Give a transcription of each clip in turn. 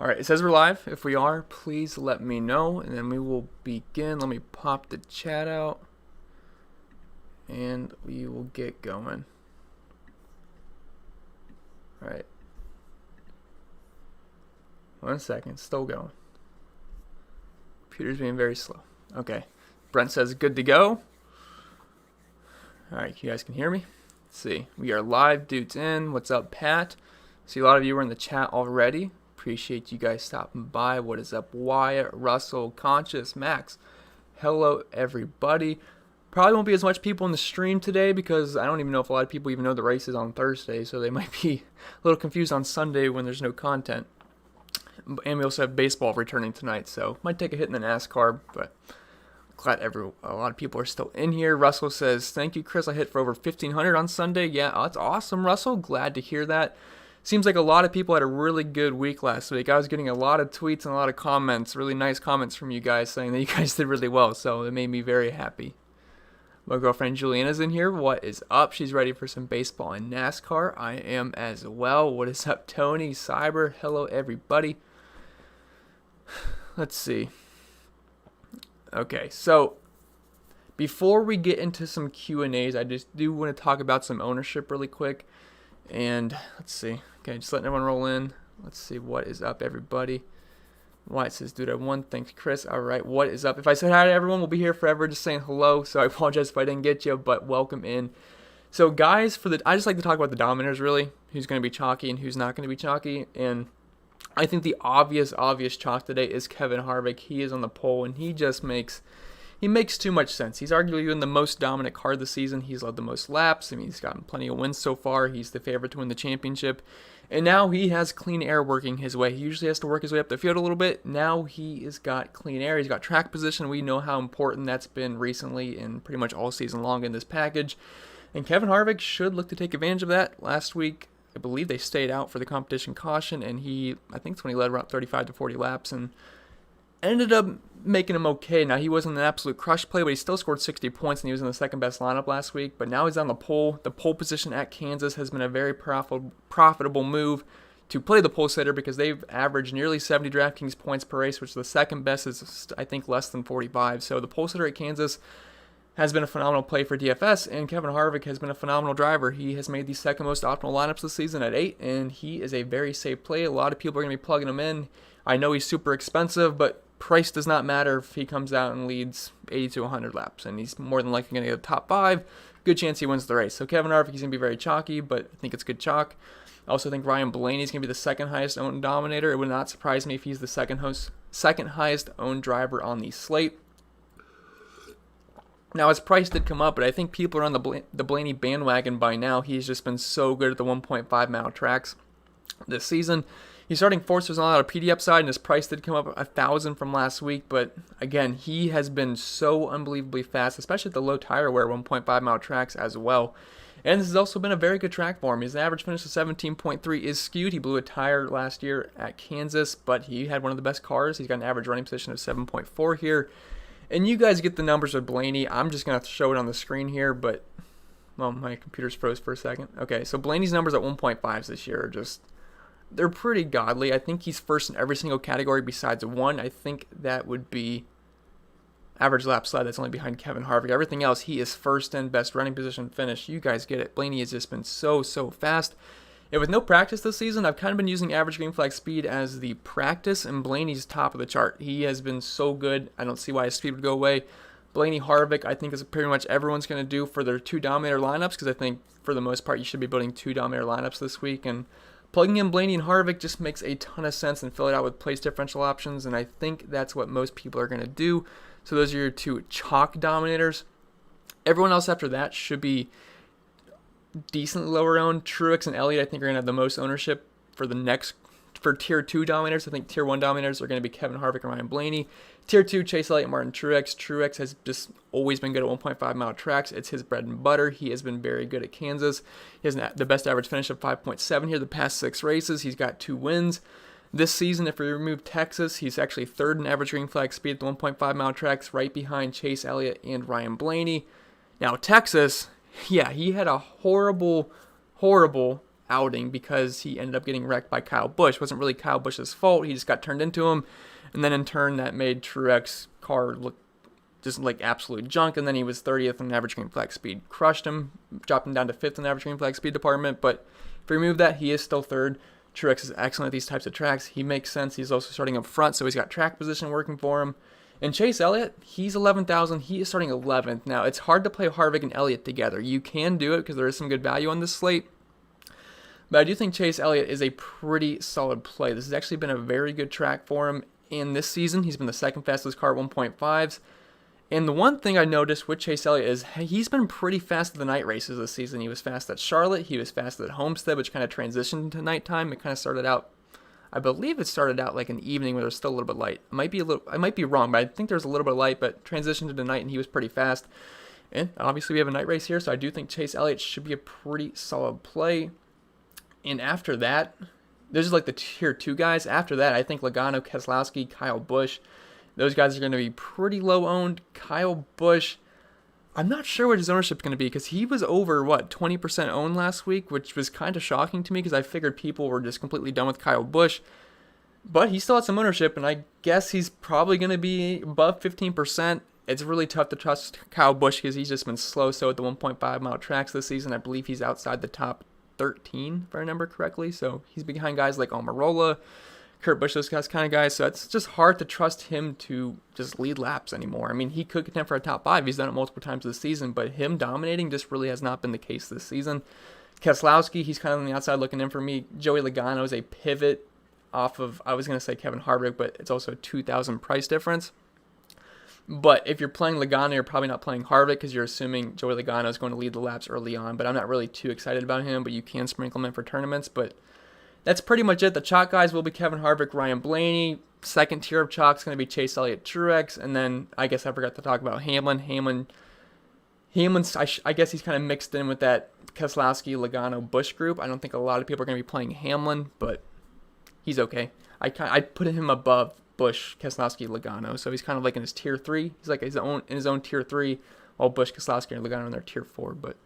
All right, it says we're live. If we are, please let me know, and then we will begin. Let me pop the chat out, and we will get going. All right. 1 second, still going. Computer's being very slow. Okay. Brent says good to go. All right, you guys can hear me? Let's see. We are live, dudes in. What's up, Pat? See, a lot of you are in the chat already. Appreciate you guys stopping by. What is up, Wyatt, Russell, Conscious, Max? Hello, everybody. Probably won't be as much people in the stream today because I don't even know if a lot of people even know the race is on Thursday, so they might be a little confused on Sunday when there's no content. And we also have baseball returning tonight, so might take a hit in the NASCAR, but glad a lot of people are still in here. Russell says, thank you, Chris. I hit for over 1,500 on Sunday. Yeah, that's awesome, Russell. Glad to hear that. Seems like a lot of people had a really good week last week. I was getting a lot of tweets and a lot of comments, really nice comments from you guys saying that you guys did really well, so it made me very happy. My girlfriend Juliana's in here. What is up? She's ready for some baseball and NASCAR. I am as well. What is up, Tony? Cyber. Hello, everybody. Let's see. Okay, so before we get into some Q&As, I just do want to talk about some ownership really quick. And let's see. Okay, just letting everyone roll in. Let's see what is up, everybody. Wyatt says, dude, I won. Thanks, Chris. All right, what is up? If I said hi to everyone, we'll be here forever just saying hello. So I apologize if I didn't get you, but welcome in. So, guys, I just like to talk about the dominators, really. Who's going to be chalky and who's not going to be chalky. And I think the obvious chalk today is Kevin Harvick. He is on the pole, and he makes too much sense. He's arguably been the most dominant car this season. He's led the most laps. I mean, he's gotten plenty of wins so far. He's the favorite to win the championship. And now he has clean air working his way. He usually has to work his way up the field a little bit. Now he has got clean air. He's got track position. We know how important that's been recently and pretty much all season long in this package. And Kevin Harvick should look to take advantage of that. Last week, I believe they stayed out for the competition caution, and I think it's when he led around 35 to 40 laps, and ended up making him okay. Now, he wasn't an absolute crush play, but he still scored 60 points, and he was in the second best lineup last week. But now he's on the pole. The pole position at Kansas has been a very profitable move to play the pole sitter because they've averaged nearly 70 Draftkings points per race, which the second best is, I think, less than 45. So the pole sitter at Kansas has been a phenomenal play for DFS, and Kevin Harvick has been a phenomenal driver. He has made the second most optimal lineups this season at 8, and he is a very safe play. A lot of people are going to be plugging him in. I know he's super expensive, but price does not matter if he comes out and leads 80 to 100 laps, and he's more than likely going to get a top 5. Good chance he wins the race. So Kevin Harvick is going to be very chalky, but I think it's good chalk. I also think Ryan Blaney is going to be the second highest owned dominator. It would not surprise me if he's the second highest owned driver on the slate. Now, his price did come up, but I think people are on the Blaney bandwagon by now. He's just been so good at the 1.5 mile tracks this season. He's starting fourth, there's not a lot of PD upside, and his price did come up 1,000 from last week. But again, he has been so unbelievably fast, especially at the low tire wear 1.5 mile tracks as well. And this has also been a very good track for him. His average finish of 17.3 is skewed. He blew a tire last year at Kansas, but he had one of the best cars. He's got an average running position of 7.4 here. And you guys get the numbers with Blaney. I'm just going to show it on the screen here, but, well, my computer's froze for a second. Okay, so Blaney's numbers at 1.5s this year are just, they're pretty godly. I think he's first in every single category besides one. I think that would be average lap sled. That's only behind Kevin Harvick. Everything else, he is first in, best running position finish. You guys get it. Blaney has just been so fast. And with no practice this season, I've kind of been using average green flag speed as the practice, and Blaney's top of the chart. He has been so good. I don't see why his speed would go away. Blaney, Harvick, I think is pretty much everyone's going to do for their 2 dominator lineups, because I think for the most part you should be building 2 dominator lineups this week. And plugging in Blaney and Harvick just makes a ton of sense, and fill it out with place differential options, and I think that's what most people are going to do. So those are your 2 chalk dominators. Everyone else after that should be decently lower owned. Truex and Elliot, I think, are going to have the most ownership for tier 2 dominators. I think tier 1 dominators are going to be Kevin Harvick and Ryan Blaney. Tier 2, Chase Elliott, Martin Truex. Truex has just always been good at 1.5 mile tracks. It's his bread and butter. He has been very good at Kansas. He has the best average finish of 5.7 here the past 6 races. He's got 2 wins. This season, if we remove Texas, he's actually third in average green flag speed at the 1.5 mile tracks, right behind Chase Elliott and Ryan Blaney. Now, Texas, yeah, he had a horrible outing because he ended up getting wrecked by Kyle Busch. It wasn't really Kyle Busch's fault. He just got turned into him. And then in turn, that made Truex's car look just like absolute junk. And then he was 30th in average green flag speed. Crushed him, dropped him down to 5th in average green flag speed department. But if you remove that, he is still 3rd. Truex is excellent at these types of tracks. He makes sense. He's also starting up front, so he's got track position working for him. And Chase Elliott, he's 11,000. He is starting 11th. Now, it's hard to play Harvick and Elliott together. You can do it because there is some good value on this slate. But I do think Chase Elliott is a pretty solid play. This has actually been a very good track for him. And this season, he's been the second fastest car at 1.5s. And the one thing I noticed with Chase Elliott is he's been pretty fast at the night races this season. He was fast at Charlotte. He was fast at Homestead, which kind of transitioned into nighttime. It kind of started out, I believe it started out like an evening where there's still a little bit light. I might be wrong, but I think there's a little bit of light, but transitioned into night and he was pretty fast. And obviously we have a night race here, so I do think Chase Elliott should be a pretty solid play. And after that, this is like the tier 2 guys. After that, I think Logano, Keselowski, Kyle Busch, those guys are going to be pretty low owned. Kyle Busch, I'm not sure what his ownership is going to be because he was over, 20% owned last week, which was kind of shocking to me because I figured people were just completely done with Kyle Busch. But he still had some ownership, and I guess he's probably going to be above 15%. It's really tough to trust Kyle Busch because he's just been slow. So at the 1.5 mile tracks this season, I believe he's outside the top 13, if I remember correctly. So he's behind guys like Almirola, Kurt Busch, those guys kind of guys. So it's just hard to trust him to just lead laps anymore. I mean, he could contend for a top 5. He's done it multiple times this season, but him dominating just really has not been the case this season. Keselowski, he's kind of on the outside looking in for me. Joey Logano is a pivot off of, I was going to say Kevin Harvick, but it's also a 2,000 price difference. But if you're playing Logano, you're probably not playing Harvick because you're assuming Joey Logano is going to lead the laps early on. But I'm not really too excited about him, but you can sprinkle him in for tournaments. But that's pretty much it. The chalk guys will be Kevin Harvick, Ryan Blaney. Second tier of chalk is going to be Chase Elliott, Truex. And then I guess I forgot to talk about Hamlin. Hamlin's, I guess he's kind of mixed in with that Keselowski, Logano, Busch group. I don't think a lot of people are going to be playing Hamlin, but he's okay. I'd put him above Busch, Keselowski, Logano. So he's kind of like in his tier 3. He's like in his own tier 3, while Busch, Keselowski, and Logano in their tier 4. But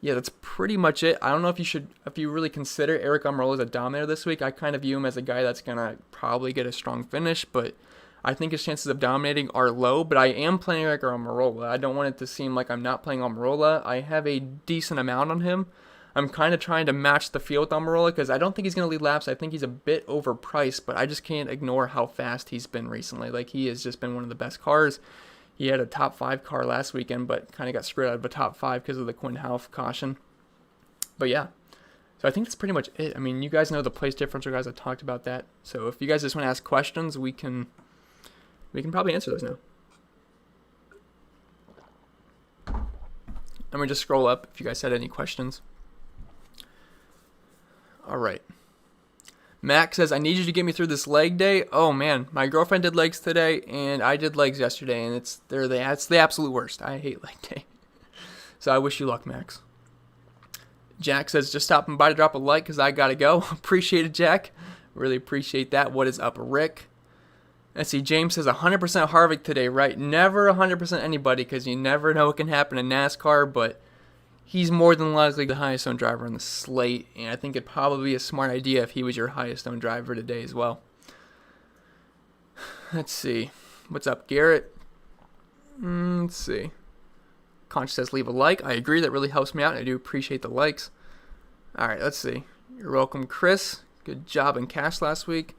yeah, that's pretty much it. I don't know if you really consider Eric Almirola as a dominator this week. I kind of view him as a guy that's gonna probably get a strong finish, but I think his chances of dominating are low. But I am playing Eric Almirola. I don't want it to seem like I'm not playing Almirola. I have a decent amount on him. I'm kind of trying to match the field with Almirola because I don't think he's going to lead laps. I think he's a bit overpriced, but I just can't ignore how fast he's been recently. Like, he has just been one of the best cars. He had a top 5 car last weekend, but kind of got screwed out of a top 5 because of the Quinn Houff caution. But yeah, so I think that's pretty much it. I mean, you guys know the place differential, guys. I talked about that. So if you guys just want to ask questions, we can probably answer those now. Let me just scroll up if you guys had any questions. All right. Mac says, I need you to get me through this leg day. Oh, man. My girlfriend did legs today, and I did legs yesterday, and it's the absolute worst. I hate leg day. So I wish you luck, Max. Jack says, just stopping by to drop a like because I got to go. Appreciate it, Jack. Really appreciate that. What is up, Rick? Let's see. James says, 100% Harvick today, right? Never 100% anybody because you never know what can happen in NASCAR, but he's more than likely the highest owned driver on the slate, and I think it'd probably be a smart idea if he was your highest owned driver today as well. Let's see. What's up, Garrett? Let's see. Conch says, leave a like. I agree. That really helps me out, and I do appreciate the likes. All right, let's see. You're welcome, Chris. Good job in cash last week.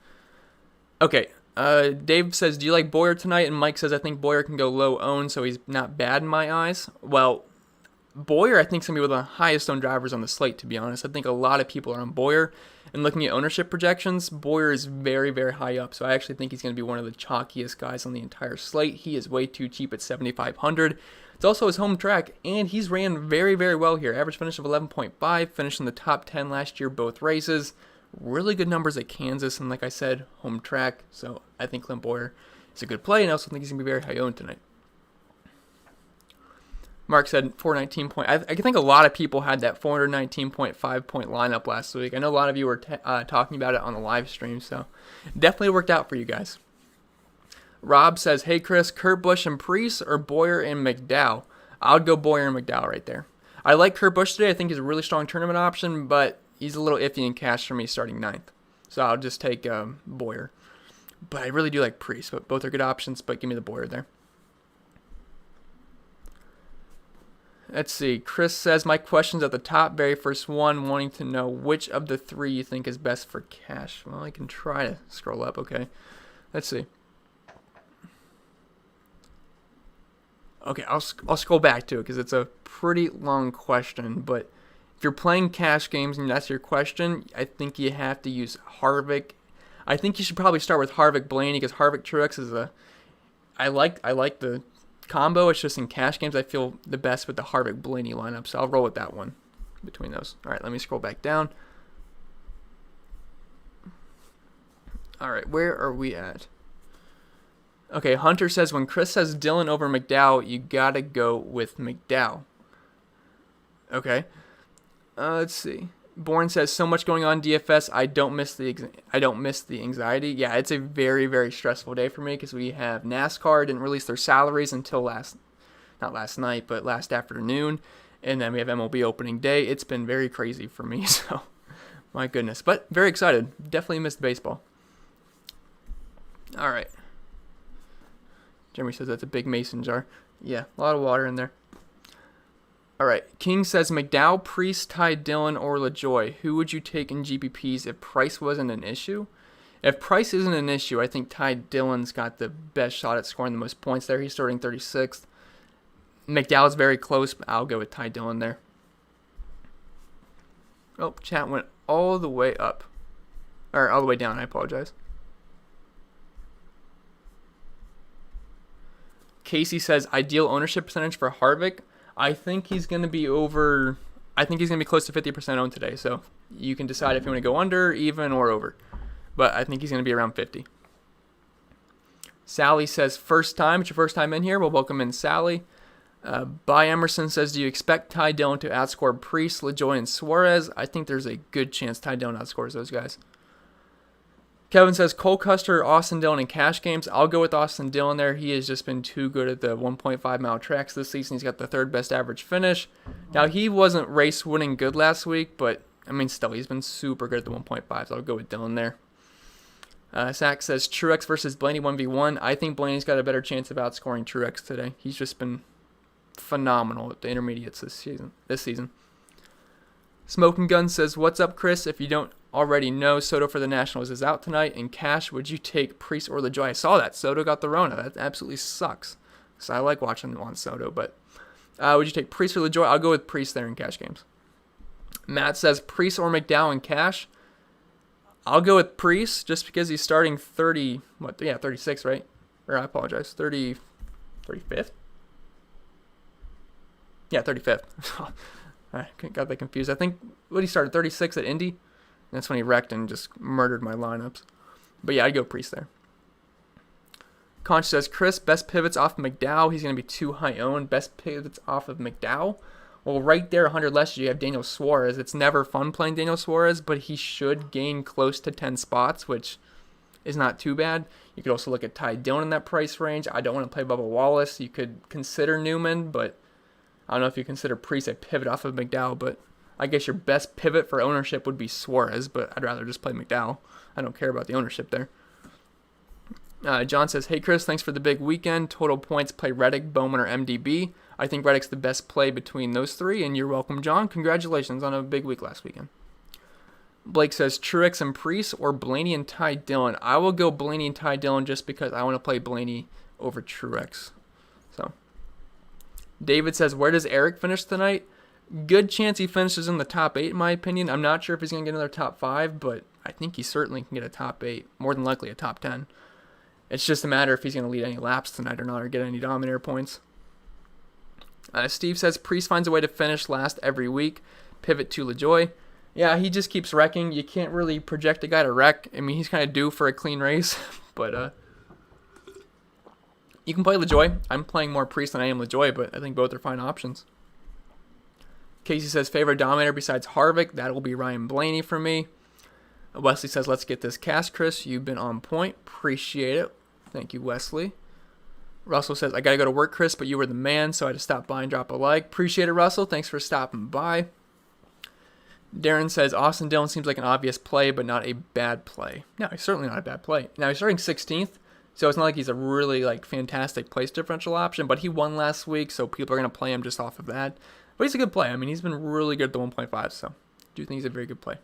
Okay. Dave says, do you like Bowyer tonight? And Mike says, I think Bowyer can go low owned, so he's not bad in my eyes. Well, Bowyer, I think, is going to be one of the highest owned drivers on the slate, to be honest. I think a lot of people are on Bowyer. And looking at ownership projections, Bowyer is very, very high up. So I actually think he's going to be one of the chalkiest guys on the entire slate. He is way too cheap at $7,500. It's also his home track, and he's ran very, very well here. Average finish of 11.5, finished in the top 10 last year, both races. Really good numbers at Kansas, and like I said, home track. So I think Clint Bowyer is a good play, and I also think he's going to be very high owned tonight. Mark said 419 point. I think a lot of people had that 419.5 point lineup last week. I know a lot of you were talking about it on the live stream, so definitely worked out for you guys. Rob says, hey Chris, Kurt Busch and Preece or Bowyer and McDowell? I would go Bowyer and McDowell right there. I like Kurt Busch today. I think he's a really strong tournament option, but he's a little iffy in cash for me starting 9th. So I'll just take Boyer. But I really do like Priest. But both are good options, but give me the Boyer there. Let's see. Chris says, my question's at the top. Very first one, wanting to know which of the 3 you think is best for cash. Well, I can try to scroll up. Okay. Let's see. Okay, I'll scroll back to it because it's a pretty long question. But if you're playing cash games and that's your question, I think you have to use Harvick. I think you should probably start with Harvick Blaney because Harvick Truex is I like the combo. It's just in cash games I feel the best with the Harvick Blaney lineup, so I'll roll with that one between those. All right, let me scroll back down. All right, where are we at? Okay, Hunter says, when Chris says Dillon over McDowell, you gotta go with McDowell. Okay, let's see. Bourne says, so much going on DFS. I don't miss the anxiety. Yeah, it's a very, very stressful day for me because we have NASCAR didn't release their salaries until not last night, but last afternoon, and then we have MLB opening day. It's been very crazy for me, so my goodness, but very excited. Definitely missed baseball. All right. Jeremy says that's a big mason jar. Yeah, a lot of water in there. All right. King says McDowell, Priest, Ty Dillon, or LaJoie. Who would you take in GPPs if price wasn't an issue? If price isn't an issue, I think Ty Dillon's got the best shot at scoring the most points there. He's starting 36th. McDowell's very close, but I'll go with Ty Dillon there. Oh, chat went all the way up. Or all the way down, I apologize. Casey says ideal ownership percentage for Harvick. I think he's going to be close to 50% owned today. So you can decide if you want to go under, even, or over. But I think he's going to be around 50. Sally says first time. It's your first time in here. We'll welcome in Sally. By Emerson says, do you expect Ty Dillon to outscore Priest, LaJoie, and Suarez? I think there's a good chance Ty Dillon outscores those guys. Kevin says Cole Custer, Austin Dillon in cash games. I'll go with Austin Dillon there. He has just been too good at the 1.5 mile tracks this season. He's got the 3rd best average finish. Now, he wasn't race winning good last week, but I mean, still, he's been super good at the 1.5, so I'll go with Dillon there. Zach says Truex versus Blaney 1v1. I think Blaney's got a better chance of outscoring Truex today. He's just been phenomenal at the intermediates this season. Smoking Gun says, what's up, Chris? If you don't already know, Soto for the Nationals is out tonight. In cash, would you take Priest or LaJoie? I saw that. Soto got the Rona. That absolutely sucks. So I like watching Juan Soto, but would you take Priest or LaJoie? I'll go with Priest there in cash games. Matt says Priest or McDowell in cash. I'll go with Priest just because he's starting 36, right? Or I apologize, 35th? Yeah, 35th. I got that confused. I think he started 36 at Indy. That's when he wrecked and just murdered my lineups. But yeah, I'd go Priest there. Conch says, Chris, best pivots off of McDowell. He's going to be too high owned. Best pivots off of McDowell. Well, right there, 100 less, you have Daniel Suarez. It's never fun playing Daniel Suarez, but he should gain close to 10 spots, which is not too bad. You could also look at Ty Dillon in that price range. I don't want to play Bubba Wallace. You could consider Newman, but I don't know if you consider Priest a pivot off of McDowell, but I guess your best pivot for ownership would be Suarez, but I'd rather just play McDowell. I don't care about the ownership there. John says, hey, Chris, thanks for the big weekend. Total points, play Reddick, Bowman, or MDB. I think Reddick's the best play between those 3, and you're welcome, John. Congratulations on a big week last weekend. Blake says, Truex and Priest or Blaney and Ty Dillon. I will go Blaney and Ty Dillon just because I want to play Blaney over Truex. So, David says, where does Eric finish tonight? Good chance he finishes in the top 8, in my opinion. I'm not sure if he's going to get another top 5, but I think he certainly can get a top 8, more than likely a top 10. It's just a matter if he's going to lead any laps tonight or not, or get any Dominator points. Steve says, Priest finds a way to finish last every week. Pivot to LaJoie. Yeah, he just keeps wrecking. You can't really project a guy to wreck. I mean, he's kind of due for a clean race, but you can play LaJoie. I'm playing more Priest than I am LaJoie, but I think both are fine options. Casey says, favorite Dominator besides Harvick. That will be Ryan Blaney for me. Wesley says, let's get this cast, Chris. You've been on point. Appreciate it. Thank you, Wesley. Russell says, I got to go to work, Chris, but you were the man, so I had to stop by and drop a like. Appreciate it, Russell. Thanks for stopping by. Darren says, Austin Dillon seems like an obvious play, but not a bad play. No, he's certainly not a bad play. Now, he's starting 16th, so it's not like he's a really fantastic place differential option, but he won last week, so people are going to play him just off of that. But he's a good play. I mean, he's been really good at the 1.5, so I do think he's a very good play.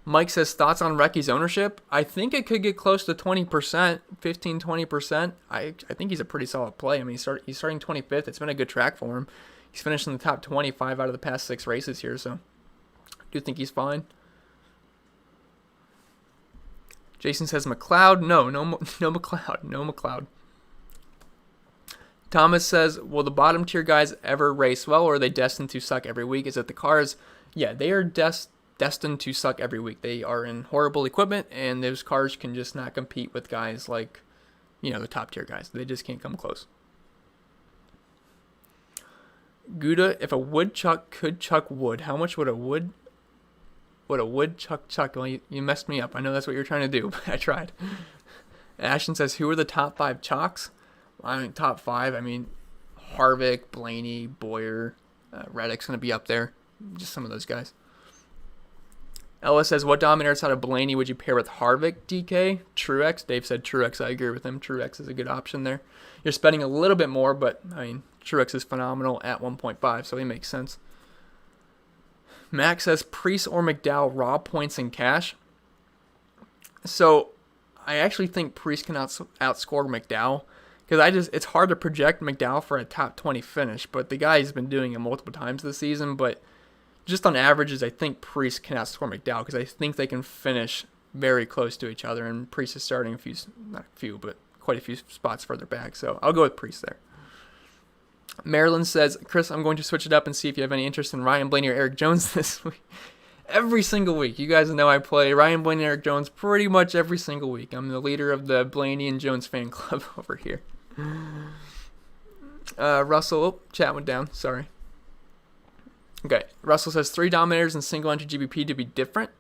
Mike says, thoughts on Recce's ownership? I think it could get close to 20%, 15, 20%. I think he's a pretty solid play. I mean, he's starting 25th. It's been a good track for him. He's finished in the top 25 out of the past 6 races here, so I do think he's fine. Jason says, McLeod? No McLeod. No McLeod. Thomas says, will the bottom tier guys ever race well, or are they destined to suck every week? Is it the cars? Yeah, they are destined to suck every week. They are in horrible equipment, and those cars can just not compete with guys like, the top tier guys. They just can't come close. Gouda, if a woodchuck could chuck wood, how much would a woodchuck chuck? Well, you messed me up. I know that's what you're trying to do, but I tried. Ashton says, who are the top 5 chalks? I mean, top 5. I mean, Harvick, Blaney, Boyer, Reddick's going to be up there. Just some of those guys. Ella says, what dominator outside of Blaney would you pair with Harvick, DK? Truex. Dave said Truex. I agree with him. Truex is a good option there. You're spending a little bit more, but, I mean, Truex is phenomenal at 1.5, so he makes sense. Max says, Priest or McDowell, raw points in cash. So, I actually think Priest can outscore McDowell. Because it's hard to project McDowell for a top 20 finish, but the guy's been doing it multiple times this season. But just on averages, I think Priest can outscore McDowell because I think they can finish very close to each other. And Priest is starting quite a few spots further back. So I'll go with Priest there. Marilyn says, Chris, I'm going to switch it up and see if you have any interest in Ryan Blaney or Eric Jones this week. Every single week. You guys know I play Ryan Blaney and Eric Jones pretty much every single week. I'm the leader of the Blaney and Jones fan club over here. Russell, chat went down, sorry. Okay, Russell says 3 dominators and single entry GBP to be different.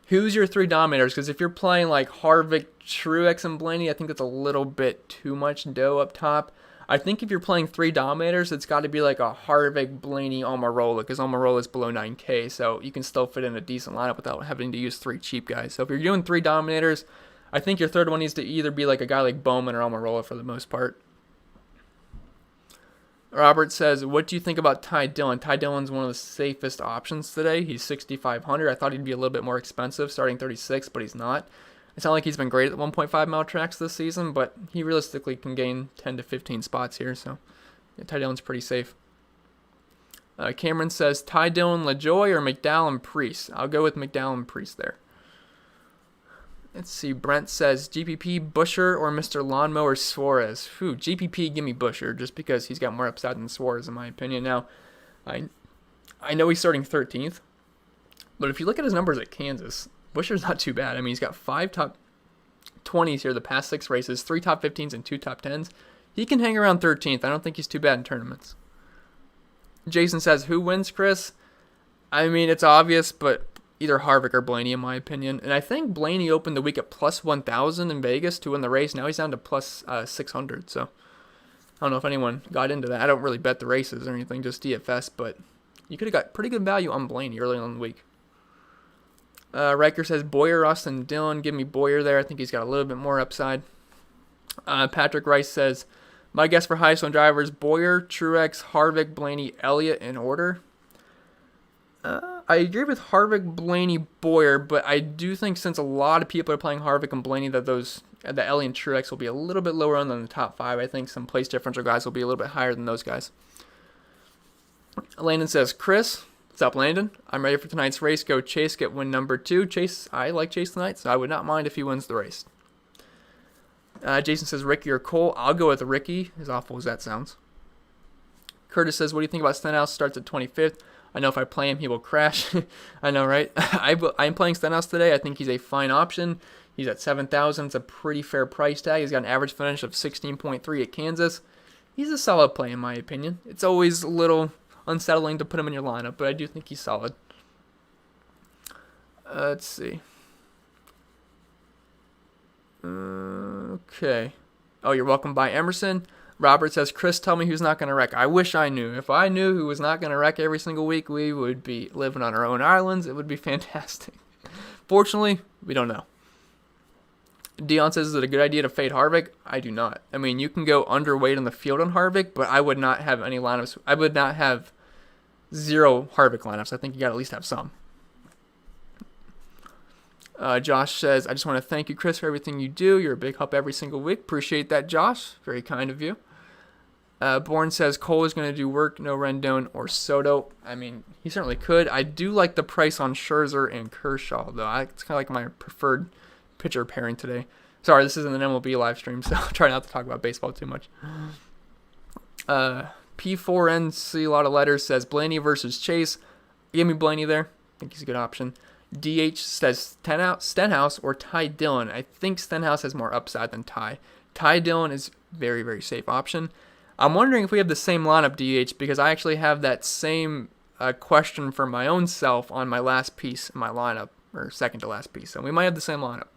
Who's your 3 dominators? Because if you're playing like Harvick, Truex, and Blaney, I think that's a little bit too much dough up top. I think if you're playing 3 dominators, it's got to be like a Harvick, Blaney, Almirola, because Almirola is below 9K, so you can still fit in a decent lineup without having to use 3 cheap guys. So if you're doing 3 dominators, I think your third one needs to either be like a guy like Bowman or Almirola for the most part. Robert says, what do you think about Ty Dillon? Ty Dillon's one of the safest options today. He's 6,500. I thought he'd be a little bit more expensive, starting 36, but he's not. It's not like he's been great at the 1.5 mile tracks this season, but he realistically can gain 10 to 15 spots here, so yeah, Ty Dillon's pretty safe. Cameron says, Ty Dillon, LaJoie, or McDowell and Priest? I'll go with McDowell and Priest there. Let's see, Brent says, GPP, Buescher, or Mr. Lawnmower Suarez? GPP, give me Buescher, just because he's got more upside than Suarez, in my opinion. Now, I know he's starting 13th, but if you look at his numbers at Kansas, Buescher's not too bad. I mean, he's got 5 top 20s here the past 6 races, 3 top 15s, and 2 top 10s. He can hang around 13th. I don't think he's too bad in tournaments. Jason says, who wins, Chris? I mean, it's obvious, but either Harvick or Blaney, in my opinion. And I think Blaney opened the week at plus 1,000 in Vegas to win the race. Now he's down to plus 600. So I don't know if anyone got into that. I don't really bet the races or anything, just DFS. But you could have got pretty good value on Blaney early on in the week. Riker says, Boyer, Austin Dillon. Give me Boyer there. I think he's got a little bit more upside. Patrick Rice says, my guess for highest on drivers, Boyer, Truex, Harvick, Blaney, Elliot in order. I agree with Harvick, Blaney, Boyer, but I do think since a lot of people are playing Harvick and Blaney that the Elliot and Truex will be a little bit lower on than the top 5. I think some place differential guys will be a little bit higher than those guys. Landon says, Chris, what's up, Landon? I'm ready for tonight's race. Go Chase, get win number 2. Chase, I like Chase tonight, so I would not mind if he wins the race. Jason says, Ricky or Cole. I'll go with Ricky, as awful as that sounds. Curtis says, what do you think about Stenhouse? Starts at 25th. I know if I play him, he will crash. I know, right? I'm playing Stenhouse today. I think he's a fine option. He's at 7,000. It's a pretty fair price tag. He's got an average finish of 16.3 at Kansas. He's a solid play, in my opinion. It's always a little unsettling to put him in your lineup, but I do think he's solid. Let's see. Okay. Oh, you're welcome by Emerson. Robert says, Chris, tell me who's not going to wreck. I wish I knew. If I knew who was not going to wreck every single week, we would be living on our own islands. It would be fantastic. Fortunately, we don't know. Dion says, is it a good idea to fade Harvick? I do not. I mean, you can go underweight in the field on Harvick, but I would not have any lineups. I would not have 0 Harvick lineups. I think you got to at least have some. Josh says, I just want to thank you, Chris, for everything you do. You're a big help every single week. Appreciate that, Josh. Very kind of you. Bourne says, Cole is going to do work, no Rendon or Soto. I mean, he certainly could. I do like the price on Scherzer and Kershaw, though. It's kind of like my preferred pitcher pairing today. Sorry, this isn't an MLB live stream, so I'll try not to talk about baseball too much. P4N, see a lot of letters, says Blaney versus Chase. Give me Blaney there. I think he's a good option. DH says Stenhouse or Ty Dillon. I think Stenhouse has more upside than Ty. Ty Dillon is very, very safe option. I'm wondering if we have the same lineup, DH, because I actually have that same question for my own self on my last piece in my lineup, or second to last piece. So we might have the same lineup.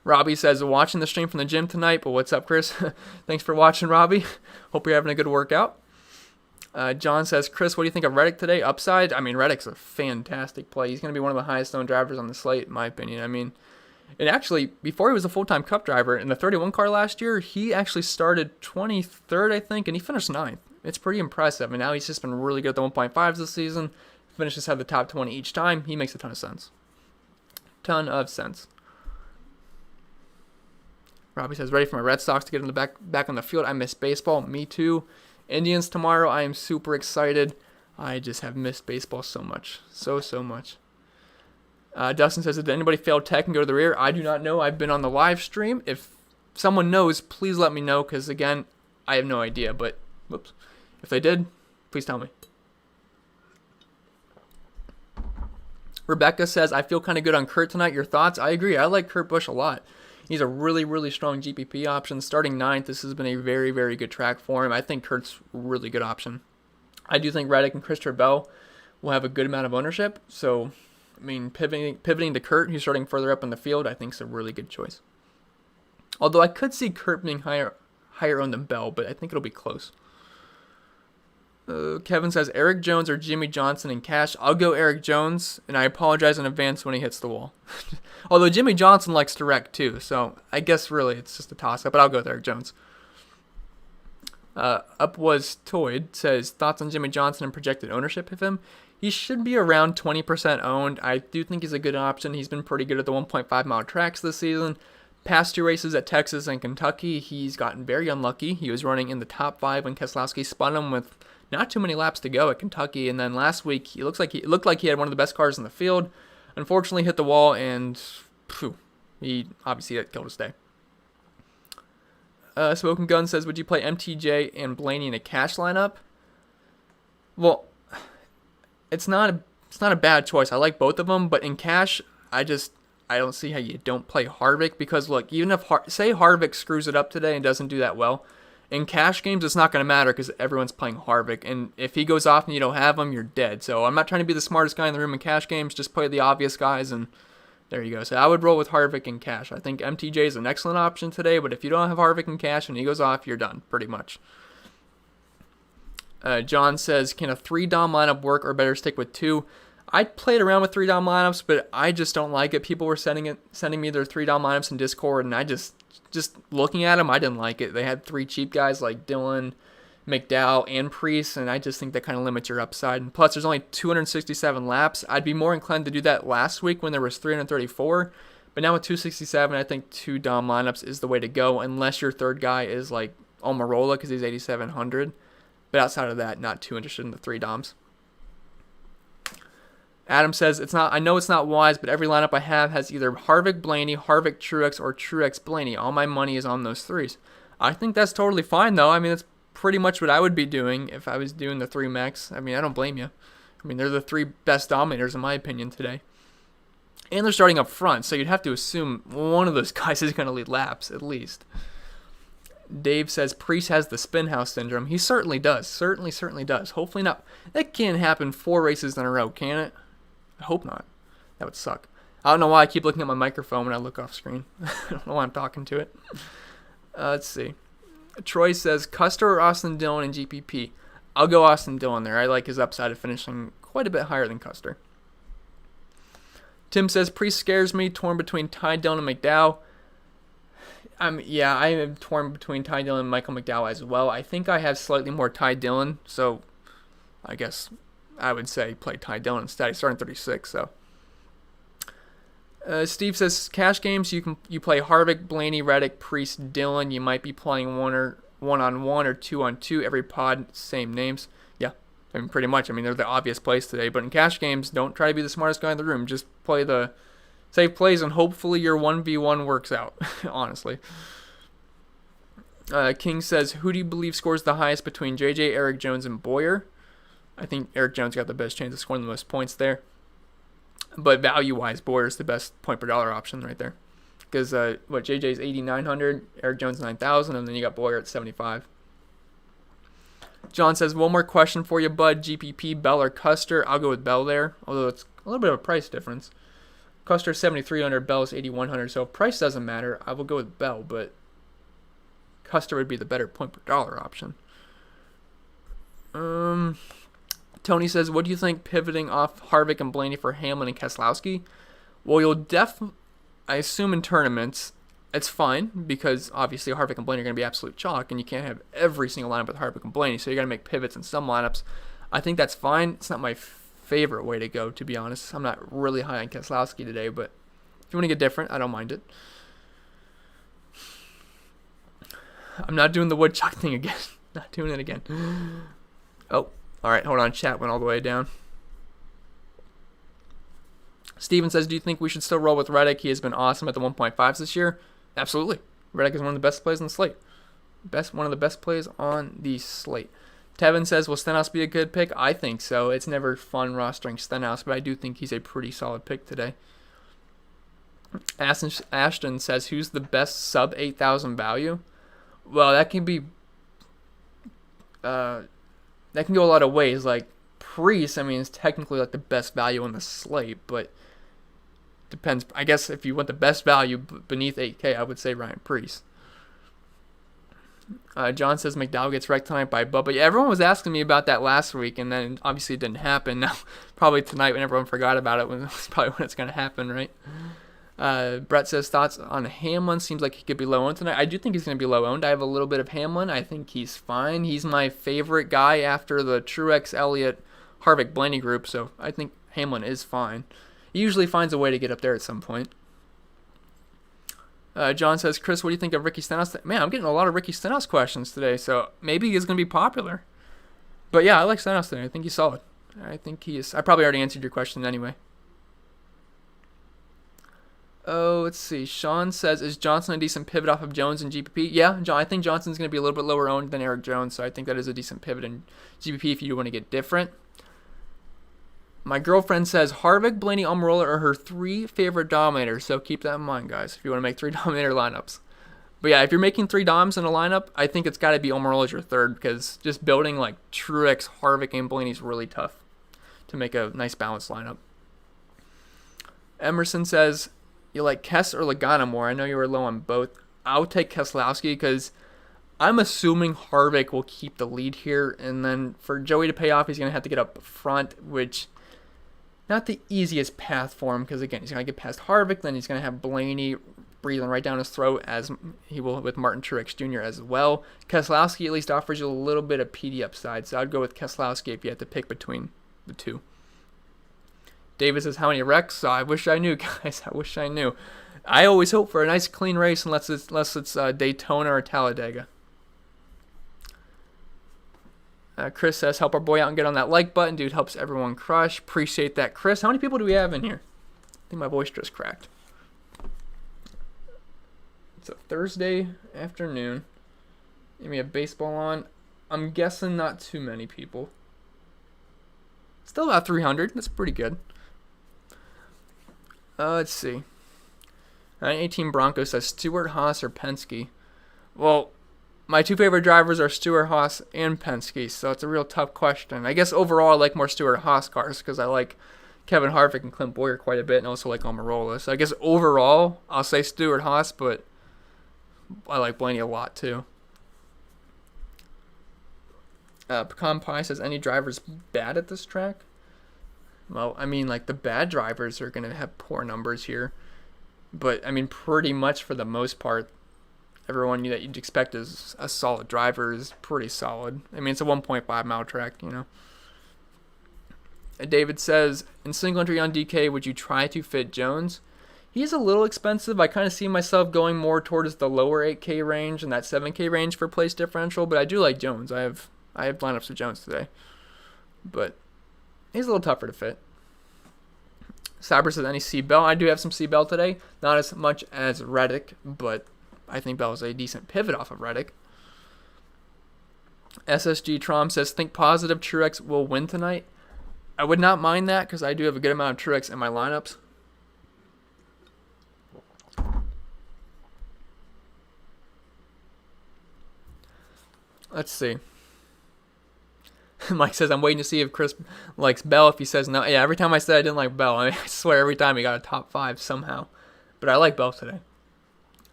Robbie says, watching the stream from the gym tonight, but what's up, Chris? Thanks for watching, Robbie. Hope you're having a good workout. John says, Chris, what do you think of Reddick today? Upside? I mean, Reddick's a fantastic play. He's going to be one of the highest owned drivers on the slate, in my opinion. I mean, and actually, before he was a full-time Cup driver, in the 31 car last year, he actually started 23rd, I think, and he finished 9th. It's pretty impressive, and now he's just been really good at the 1.5s this season. Finishes have the top 20 each time. He makes a ton of sense. Ton of sense. Robbie says, ready for my Red Sox to get in the back on the field. I miss baseball. Me too. Indians tomorrow. I am super excited. I just have missed baseball so much. So much. Dustin says, did anybody fail tech and go to the rear? I do not know. I've been on the live stream. If someone knows, please let me know, because, again, I have no idea. But, whoops. If they did, please tell me. Rebecca says, I feel kind of good on Kurt tonight. Your thoughts? I agree. I like Kurt Busch a lot. He's a really, really strong GPP option. Starting 9th, this has been a very, very good track for him. I think Kurt's a really good option. I do think Reddick and Christopher Bell will have a good amount of ownership. So, I mean, pivoting to Kurt, who's starting further up in the field, I think is a really good choice. Although I could see Kurt being higher owned than Bell, but I think it'll be close. Kevin says, Eric Jones or Jimmy Johnson in cash. I'll go Eric Jones, and I apologize in advance when he hits the wall. Although Jimmy Johnson likes to wreck too, so I guess really it's just a toss-up, but I'll go with Eric Jones. Up was Toyd says, thoughts on Jimmy Johnson and projected ownership of him? He should be around 20% owned. I do think he's a good option. He's been pretty good at the 1.5 mile tracks this season. Past 2 races at Texas and Kentucky, he's gotten very unlucky. He was running in the top 5 when Keselowski spun him with not too many laps to go at Kentucky, and then last week it looked like he had one of the best cars in the field. Unfortunately, hit the wall, and he obviously killed his day. Smoking Gun says, would you play MTJ and Blaney in a cash lineup? Well, it's not a bad choice. I like both of them, but in cash, I don't see how you don't play Harvick, because look, even if say Harvick screws it up today and doesn't do that well, in cash games, it's not going to matter because everyone's playing Harvick. And if he goes off and you don't have him, you're dead. So I'm not trying to be the smartest guy in the room in cash games. Just play the obvious guys, and there you go. So I would roll with Harvick in cash. I think MTJ is an excellent option today, but if you don't have Harvick in cash and he goes off, you're done, pretty much. John says, can a 3-dom lineup work or better stick with 2? I played around with 3-dom lineups, but I just don't like it. People were sending me their 3-dom lineups in Discord, and I just looking at them, I didn't like it. They had 3 cheap guys like Dillon, McDowell, and Priest, and I just think that kind of limits your upside. And plus, there's only 267 laps. I'd be more inclined to do that last week when there was 334, but now with 267, I think 2-dom lineups is the way to go, unless your third guy is like Almirola because he's 8,700. But outside of that, not too interested in the 3-doms. Adam says, I know it's not wise, but every lineup I have has either Harvick Blaney, Harvick Truex, or Truex Blaney. All my money is on those 3s. I think that's totally fine, though. I mean, that's pretty much what I would be doing if I was doing the 3 max. I mean, I don't blame you. I mean, they're the 3 best dominators, in my opinion, today. And they're starting up front, so you'd have to assume one of those guys is going to lead laps, at least. Dave says, Priest has the spin house syndrome. He certainly does. Certainly does. Hopefully not. That can't happen 4 races in a row, can it? I hope not. That would suck. I don't know why I keep looking at my microphone when I look off screen. I don't know why I'm talking to it. Let's see. Troy says, Custer or Austin Dillon in GPP? I'll go Austin Dillon there. I like his upside of finishing quite a bit higher than Custer. Tim says, Priest scares me, torn between Ty Dillon and McDowell. I am torn between Ty Dillon and Michael McDowell as well. I think I have slightly more Ty Dillon, so I guess I would say play Ty Dillon instead. He's starting 36, so. Steve says, cash games, you play Harvick, Blaney, Reddick, Priest, Dillon. You might be playing one-on-one or two-on-two every pod, same names. Yeah, I mean, pretty much. I mean, they're the obvious plays today. But in cash games, don't try to be the smartest guy in the room. Just play the safe plays, and hopefully your 1v1 works out, honestly. King says, who do you believe scores the highest between JJ, Eric Jones, and Boyer? I think Eric Jones got the best chance of scoring the most points there. But value-wise, Boyer's the best point per dollar option right there. Because, JJ's 8,900, Eric Jones 9,000, and then you got Boyer at 75. John says, one more question for you, bud. GPP, Bell or Custer? I'll go with Bell there, although it's a little bit of a price difference. Custer's 7,300, Bell's 8,100, so if price doesn't matter, I will go with Bell, but Custer would be the better point per dollar option. Tony says, what do you think pivoting off Harvick and Blaney for Hamlin and Keselowski? Well, you'll I assume in tournaments, it's fine because obviously Harvick and Blaney are going to be absolute chalk and you can't have every single lineup with Harvick and Blaney, so you got to make pivots in some lineups. I think that's fine. It's not my favorite way to go, to be honest. I'm not really high on Keselowski today, but if you want to get different, I don't mind it. I'm not doing the woodchuck thing again. Not doing it again. Oh. All right, hold on. Chat went all the way down. Steven says, do you think we should still roll with Reddick? He has been awesome at the 1.5s this year. Absolutely. Reddick is one of the best plays on the slate. One of the best plays on the slate. Tevin says, will Stenhouse be a good pick? I think so. It's never fun rostering Stenhouse, but I do think he's a pretty solid pick today. Ashton says, who's the best sub 8,000 value? Well, that can be... that can go a lot of ways. Like Priest, I mean, is technically like the best value on the slate, but depends. I guess if you want the best value beneath 8K, I would say Ryan Priest. John says McDowell gets wrecked tonight by Bubba. Yeah, everyone was asking me about that last week, and then obviously it didn't happen. Now, probably tonight when everyone forgot about it, was probably when it's going to happen, right? Brett says, thoughts on Hamlin? Seems like he could be low owned tonight. I do think he's going to be low owned. I have a little bit of Hamlin. I think he's fine. He's my favorite guy after the Truex, Elliot, Harvick, Blaney group, so I think Hamlin is fine. He usually finds a way to get up there at some point. John says, Chris, what do you think of Ricky Stenhouse? Man, I'm getting a lot of Ricky Stenhouse questions today, so maybe he's going to be popular. But yeah, I like Stenhouse today. I think he's solid. I think he is. I probably already answered your question anyway. Oh, let's see. Sean says, is Johnson a decent pivot off of Jones in GPP? Yeah, I think Johnson's going to be a little bit lower owned than Eric Jones, so I think that is a decent pivot in GPP if you do want to get different. My girlfriend says Harvick, Blaney, Almirola are her 3 favorite dominators, so keep that in mind, guys, if you want to make 3 dominator lineups. But yeah, if you're making 3 doms in a lineup, I think it's got to be Almirola as your 3rd, because just building like Truex, Harvick, and Blaney is really tough to make a nice balanced lineup. Emerson says, you like Kess or Logano more? I know you were low on both. I'll take Keselowski because I'm assuming Harvick will keep the lead here. And then for Joey to pay off, he's going to have to get up front, which not the easiest path for him because, again, he's going to get past Harvick. Then he's going to have Blaney breathing right down his throat as he will with Martin Truex Jr. as well. Keselowski at least offers you a little bit of PD upside. So I'd go with Keselowski if you had to pick between the two. David says, how many wrecks? I wish I knew, guys. I wish I knew. I always hope for a nice clean race unless it's Daytona or Talladega. Chris says, help our boy out and get on that like button. Dude, helps everyone crush. Appreciate that, Chris. How many people do we have in here? I think my voice just cracked. It's a Thursday afternoon. And we have baseball on. I'm guessing not too many people. Still about 300. That's pretty good. Let's see. 918 Broncos says Stewart, Haas, or Penske. Well, my 2 favorite drivers are Stewart, Haas, and Penske, so it's a real tough question. I guess overall I like more Stewart Haas cars because I like Kevin Harvick and Clint Boyer quite a bit and also like Almirola. So I guess overall I'll say Stewart Haas, but I like Blaney a lot too. Pecan Pie says, any drivers bad at this track? Well, I mean, like, the bad drivers are going to have poor numbers here. But, I mean, pretty much for the most part, everyone that you'd expect is a solid driver is pretty solid. I mean, it's a 1.5 mile track, you know. David says, in single entry on DK, would you try to fit Jones? He's a little expensive. I kind of see myself going more towards the lower 8K range and that 7K range for place differential, but I do like Jones. I have lineups with Jones today. But he's a little tougher to fit. Cyber says, any C-Bell? I do have some C-Bell today. Not as much as Reddick, but I think Bell is a decent pivot off of Reddick. SSG Trom says, think positive Truex will win tonight. I would not mind that because I do have a good amount of Truex in my lineups. Let's see. Mike says, I'm waiting to see if Chris likes Bell. If he says no. Yeah, every time I said I didn't like Bell, I swear every time he got a top 5 somehow. But I like Bell today.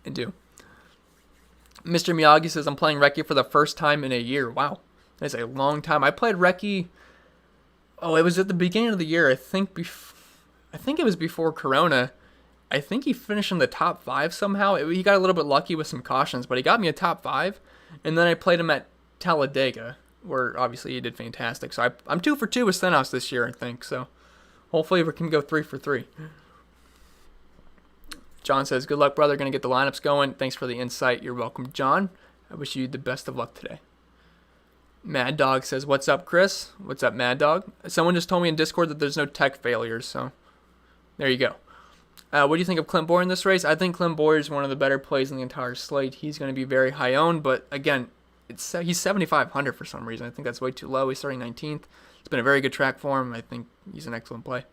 I do. Mr. Miyagi says, I'm playing Recce for the first time in a year. Wow. That's a long time. I played Recce. Oh, it was at the beginning of the year. I think it was before Corona. I think he finished in the top 5 somehow. He got a little bit lucky with some cautions, but he got me a top 5. And then I played him at Talladega, where obviously he did fantastic. So I'm 2 for 2 with Stenhouse this year, I think. So hopefully we can go 3 for 3. John says, good luck, brother. Going to get the lineups going. Thanks for the insight. You're welcome, John. I wish you the best of luck today. Mad Dog says, what's up, Chris? What's up, Mad Dog? Someone just told me in Discord that there's no tech failures, so there you go. What do you think of Clint Bourne in this race? I think Clint Bourne is one of the better plays in the entire slate. He's going to be very high owned, but again, he's 7,500 for some reason. I think that's way too low. He's starting 19th. It's been a very good track for him. I think he's an excellent play.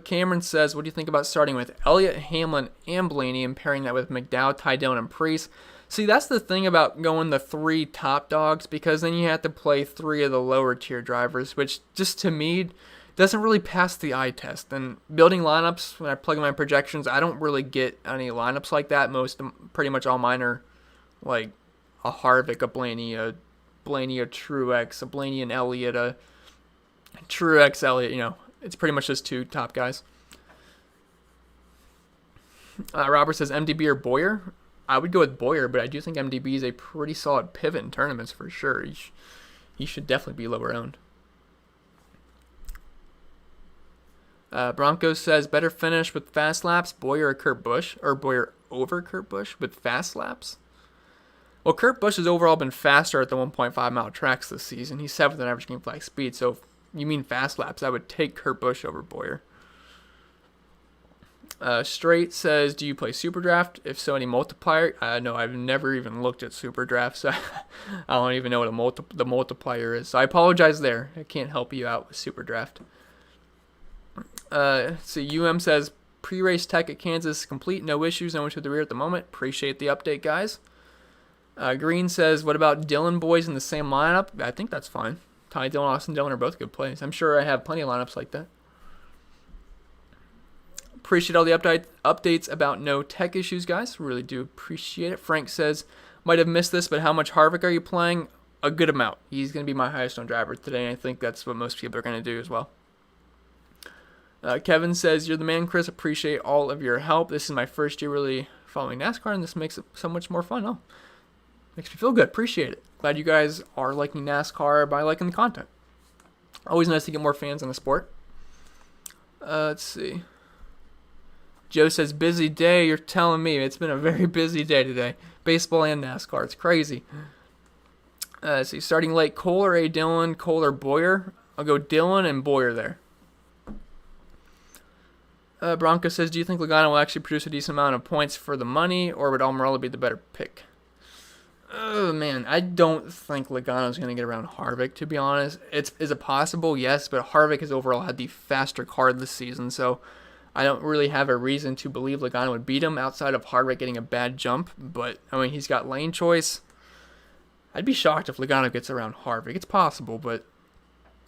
Cameron says, what do you think about starting with Elliot, Hamlin, and Blaney and pairing that with McDowell, Ty Dillon, and Preece? See, that's the thing about going the 3 top dogs, because then you have to play 3 of the lower tier drivers, which just to me doesn't really pass the eye test. And building lineups, when I plug in my projections, I don't really get any lineups like that. Pretty much all mine are like a Harvick, a Blaney, a Truex, a Blaney and Elliot, a Truex, Elliot, you know. It's pretty much just 2 top guys. Robert says MDB or Boyer. I would go with Boyer, but I do think MDB is a pretty solid pivot in tournaments for sure. He should definitely be lower owned. Broncos says better finish with fast laps, Boyer or Kurt Busch, or Boyer over Kurt Busch with fast laps. Well, Kurt Busch has overall been faster at the 1.5 mile tracks this season. He's 7th in average green flag speed, so if you mean fast laps, I would take Kurt Busch over Boyer. Straight says, do you play Super Draft? If so, any multiplier? No, I've never even looked at Super Draft, so I don't even know what the multiplier is. So I apologize there. I can't help you out with Super Draft. So UM says, pre-race tech at Kansas is complete. No issues. No one to the rear at the moment. Appreciate the update, guys. Green says, what about Dillon boys in the same lineup? I think that's fine. Ty Dillon, Austin Dillon are both good plays. I'm sure I have plenty of lineups like that. Appreciate all the updates about no tech issues, guys. Really do appreciate it. Frank says, might have missed this, but how much Harvick are you playing? A good amount. He's going to be my highest owned driver today, and I think that's what most people are going to do as well. Kevin says, you're the man, Chris. Appreciate all of your help. This is my first year really following NASCAR, and this makes it so much more fun. Oh, makes me feel good. Appreciate it. Glad you guys are liking NASCAR by liking the content. Always nice to get more fans in the sport. Let's see. Joe says, busy day. You're telling me. It's been a very busy day today. Baseball and NASCAR. It's crazy. Let's see. Starting late, Cole or A. Dillon, Cole or Boyer. I'll go Dillon and Boyer there. Bronco says, do you think Logano will actually produce a decent amount of points for the money, or would Almirola be the better pick? Oh, man, I don't think Logano's going to get around Harvick, to be honest. Is it possible? Yes, but Harvick has overall had the faster car this season, so I don't really have a reason to believe Logano would beat him outside of Harvick getting a bad jump, but, I mean, he's got lane choice. I'd be shocked if Logano gets around Harvick. It's possible, but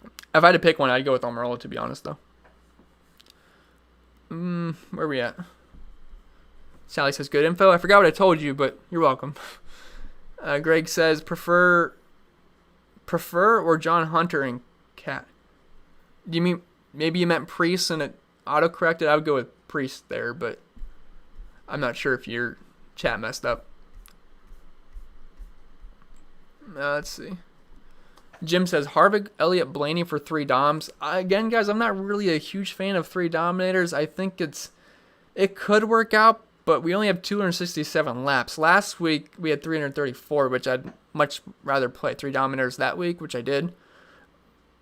if I had to pick one, I'd go with Almirola, to be honest, though. Where are we at? Sally says, good info. I forgot what I told you, but you're welcome. Greg says, prefer or John Hunter and Cat. Do you mean, maybe you meant Priest and it autocorrected? I would go with Priest there, but I'm not sure if your chat messed up. Let's see. Jim says, Harvick, Elliot, Blaney for 3 Doms. Again, guys, I'm not really a huge fan of 3 Dominators. I think it could work out, but we only have 267 laps. Last week, we had 334, which I'd much rather play 3 Dominators that week, which I did.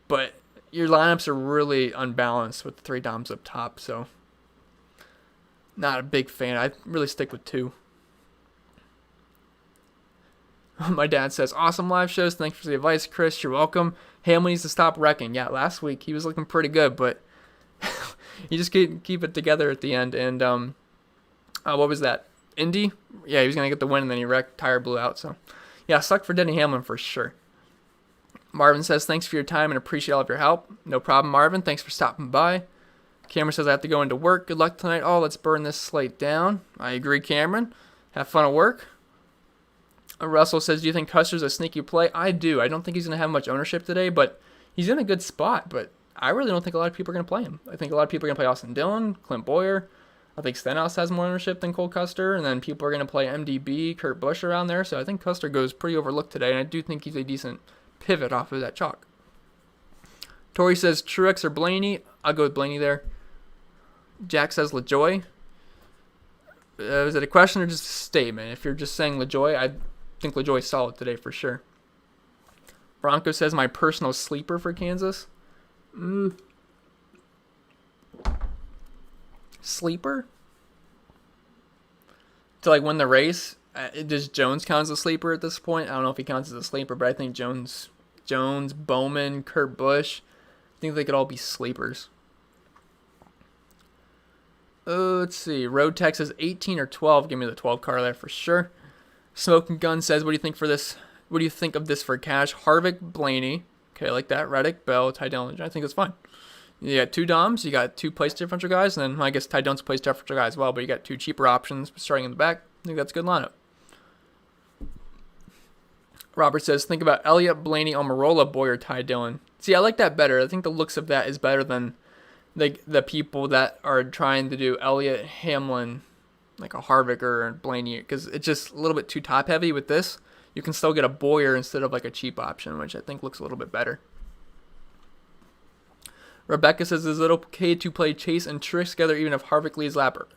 But your lineups are really unbalanced with the 3 Doms up top, so not a big fan. I really stick with 2. My dad says, awesome live shows. Thanks for the advice, Chris. You're welcome. Hamlin needs to stop wrecking. Yeah, last week he was looking pretty good, but you just keep it together at the end. And what was that? Indy? Yeah, he was going to get the win, and then he wrecked. Tire blew out. So, yeah, sucked for Denny Hamlin for sure. Marvin says, thanks for your time and appreciate all of your help. No problem, Marvin. Thanks for stopping by. Cameron says, I have to go into work. Good luck tonight. Oh, let's burn this slate down. I agree, Cameron. Have fun at work. Russell says, do you think Custer's a sneaky play? I do. I don't think he's going to have much ownership today, but he's in a good spot. But I really don't think a lot of people are going to play him. I think a lot of people are going to play Austin Dillon, Clint Boyer. I think Stenhouse has more ownership than Cole Custer, and then people are going to play MDB, Kurt Busch around there. So I think Custer goes pretty overlooked today, and I do think he's a decent pivot off of that chalk. Tori says, Truex or Blaney? I'll go with Blaney there. Jack says, LaJoy. Is it a question or just a statement? If you're just saying LaJoy, I think LaJoy's solid today for sure. Bronco says, my personal sleeper for Kansas. Sleeper? To like win the race? Does Jones count as a sleeper at this point? I don't know if he counts as a sleeper, but I think Jones, Bowman, Kurt Busch, I think they could all be sleepers. Let's see. Road Tech says 18 or 12. Give me the 12 car there for sure. Smoking Gun says, what do you think for this? What do you think of this for cash? Harvick, Blaney. Okay, I like that. Reddick, Bell, Ty Dillon. I think it's fine. You got 2 Doms. You got 2 place differential guys. And then I guess Ty Dillon's place differential guy as well. But you got 2 cheaper options starting in the back. I think that's a good lineup. Robert says, think about Elliot, Blaney, Almirola, Boyer, Ty Dillon. See, I like that better. I think the looks of that is better than the people that are trying to do Elliot, Hamlin, like a Harvick or Blaney, because it's just a little bit too top heavy with this. You can still get a Boyer instead of like a cheap option, which I think looks a little bit better. Rebecca says, is it okay to play Chase and Truex together even if Harvick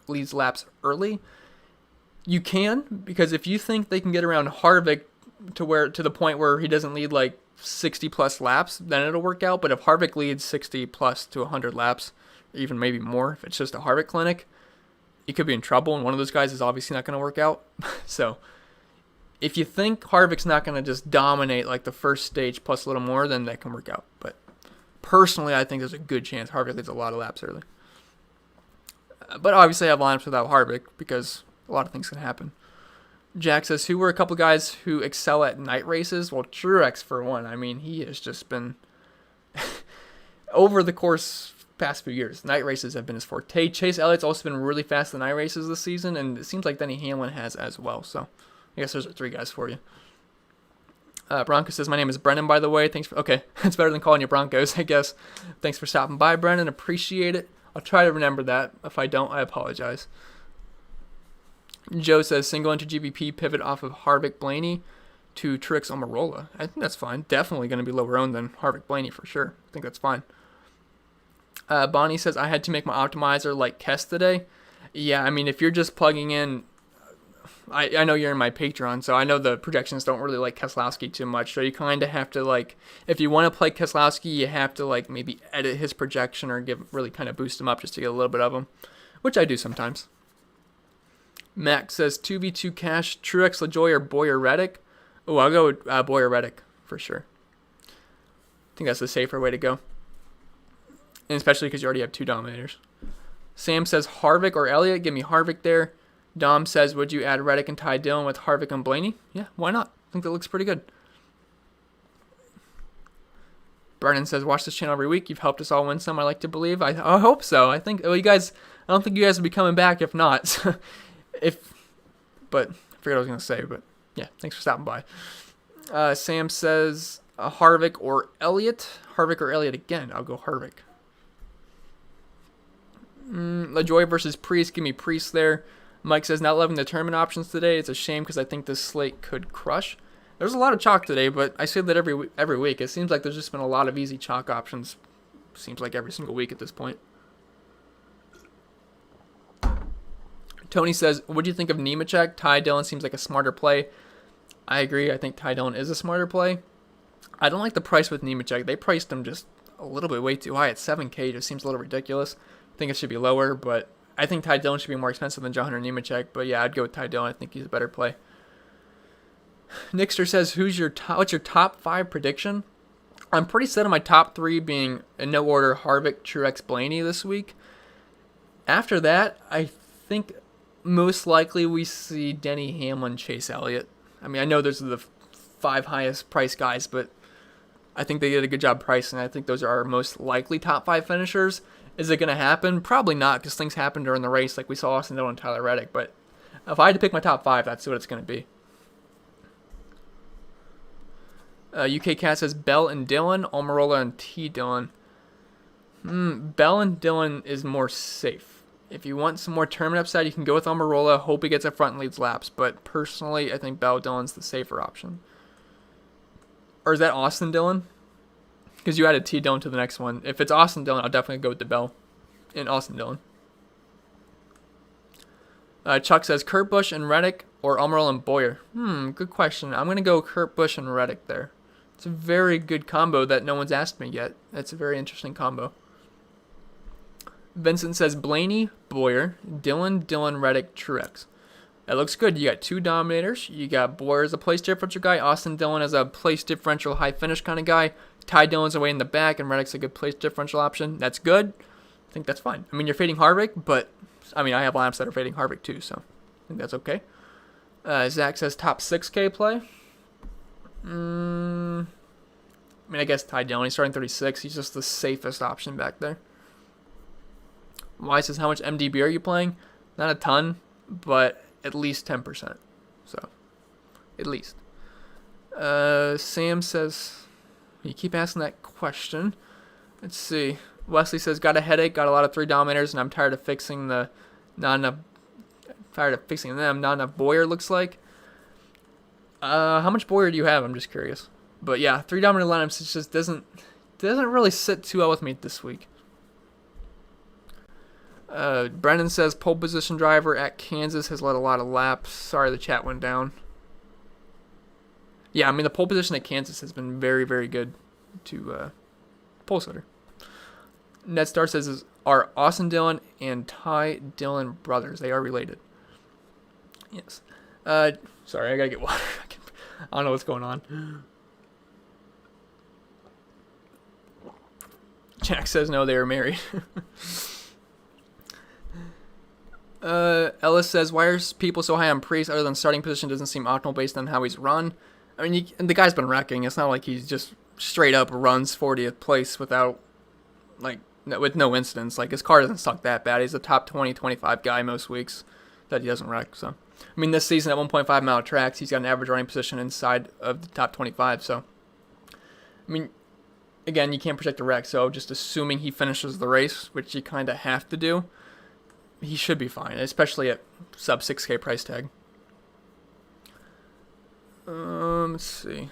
leads laps early? You can, because if you think they can get around Harvick to the point where he doesn't lead like 60 plus laps, then it'll work out. But if Harvick leads 60 plus to 100 laps, even maybe more, if it's just a Harvick clinic, you could be in trouble, and one of those guys is obviously not going to work out. So if you think Harvick's not going to just dominate like the first stage plus a little more, then that can work out. But personally, I think there's a good chance Harvick leads a lot of laps early. But obviously I have lineups without Harvick because a lot of things can happen. Jack says, who were a couple guys who excel at night races? Well, Truex for one. I mean, he has just been over the course past few years. Night races have been his forte. Chase Elliott's also been really fast in night races this season, and it seems like Denny Hamlin has as well. So I guess those are 3 guys for you. Bronco says, my name is Brendan, by the way. Thanks for, okay, it's better than calling you Broncos, I guess. Thanks for stopping by, Brendan. Appreciate it. I'll try to remember that. If I don't, I apologize. Joe says, single into GVP pivot off of Harvick Blaney to Truex Almirola. I think that's fine. Definitely going to be lower owned than Harvick Blaney for sure. I think that's fine. Bonnie says, I had to make my optimizer like Kess today. Yeah, I mean, if you're just plugging in, I know you're in my Patreon, so I know the projections don't really like Keselowski too much. So you kind of have to, like, if you want to play Keselowski, you have to, like, maybe edit his projection or really kind of boost him up just to get a little bit of him, which I do sometimes. Max says 2v2 cash, Truex, LaJoy, or Boyer Reddick. Oh, I'll go with Boyer Reddick for sure. I think that's the safer way to go. And especially because you already have 2 Dominators. Sam says Harvick or Elliot. Give me Harvick there. Dom says, would you add Reddick and Ty Dillon with Harvick and Blaney? Yeah, why not? I think that looks pretty good. Brennan says, watch this channel every week. You've helped us all win some, I like to believe. I hope so. I think, well, I don't think you guys will be coming back if not. But I forget what I was going to say, but Yeah, thanks for stopping by. Sam says Harvick or Elliot. Harvick or Elliot again. I'll go Harvick. LaJoy versus Priest. Give me Priest there. Mike says, not loving the tournament options today. It's a shame because I think this slate could crush. There's a lot of chalk today, but I say that every week. It seems like there's just been a lot of easy chalk options. Seems like every single week at this point. Tony says, what do you think of Nemechek? Ty Dillon seems like a smarter play. I agree. I think Ty Dillon is a smarter play. I don't like the price with Nemechek. They priced him just a little bit way too high at $7K. It just seems a little ridiculous. I think it should be lower, but I think Ty Dillon should be more expensive than John Hunter Nemechek. But yeah, I'd go with Ty Dillon. I think he's a better play. Nixter says, what's your top 5 prediction? I'm pretty set on my top 3 being, in no order, Harvick, Truex, Blaney this week. After that, I think most likely we see Denny Hamlin, Chase Elliott. I mean, I know those are the 5 highest price guys, but I think they did a good job pricing. I think those are our most likely top 5 finishers. Is it going to happen? Probably not, because things happen during the race, like we saw Austin Dillon and Tyler Reddick. But if I had to pick my top 5, that's what it's going to be. UK Cat says Bell and Dillon, Almirola and T. Dillon. Bell and Dillon is more safe. If you want some more tournament upside, you can go with Almirola. Hope he gets up front and leads laps. But personally, I think Bell Dillon's the safer option. Or is that Austin Dillon? Because you added T. Dillon to the next one. If it's Austin Dillon, I'll definitely go with the Bell and Austin Dillon. Chuck says Kurt Busch and Reddick or Almirola and Bowyer. Good question. I'm going to go Kurt Busch and Reddick there. It's a very good combo that no one's asked me yet. That's a very interesting combo. Vincent says Blaney, Bowyer, Dillon, Reddick, Truex. That looks good. You got 2 dominators. You got Bowyer as a place differential guy. Austin Dillon as a place differential high finish kind of guy. Ty Dillon's away in the back, and Reddick's a good place differential option. That's good. I think that's fine. I mean, you're fading Harvick, but I mean, I have lineups that are fading Harvick too, so I think that's okay. Zach says top 6K play. I mean, I guess Ty Dillon. He's starting 36. He's just the safest option back there. Y says, how much MDB are you playing? Not a ton, but at least 10%. So, at least. Sam says, you keep asking that question. Let's see. Wesley says, got a headache, got a lot of 3 dominators, and I'm tired of fixing them. Not enough Bowyer, looks like. How much Bowyer do you have? I'm just curious. But yeah, 3 dominant lineups, it just doesn't really sit too well with me this week. Brennan says pole position driver at Kansas has led a lot of laps. Sorry, the chat went down. Yeah, I mean the pole position at Kansas has been very, very good to pole sitter. Netstar says are Austin Dillon and Ty Dillon brothers. They are related. Yes. Sorry, I gotta get water. I don't know what's going on. Jack says no, they are married. Ellis says, why are people so high on Priest other than starting position doesn't seem optimal based on how he's run? I mean, the guy's been wrecking. It's not like he's just straight up runs 40th place without, with no incidents. Like, his car doesn't suck that bad. He's a top 20, 25 guy most weeks that he doesn't wreck. So, I mean, this season at 1.5 mile tracks, he's got an average running position inside of the top 25. So, I mean, again, you can't predict a wreck. So, just assuming he finishes the race, which you kind of have to do, he should be fine, especially at sub 6K price tag. Let's see.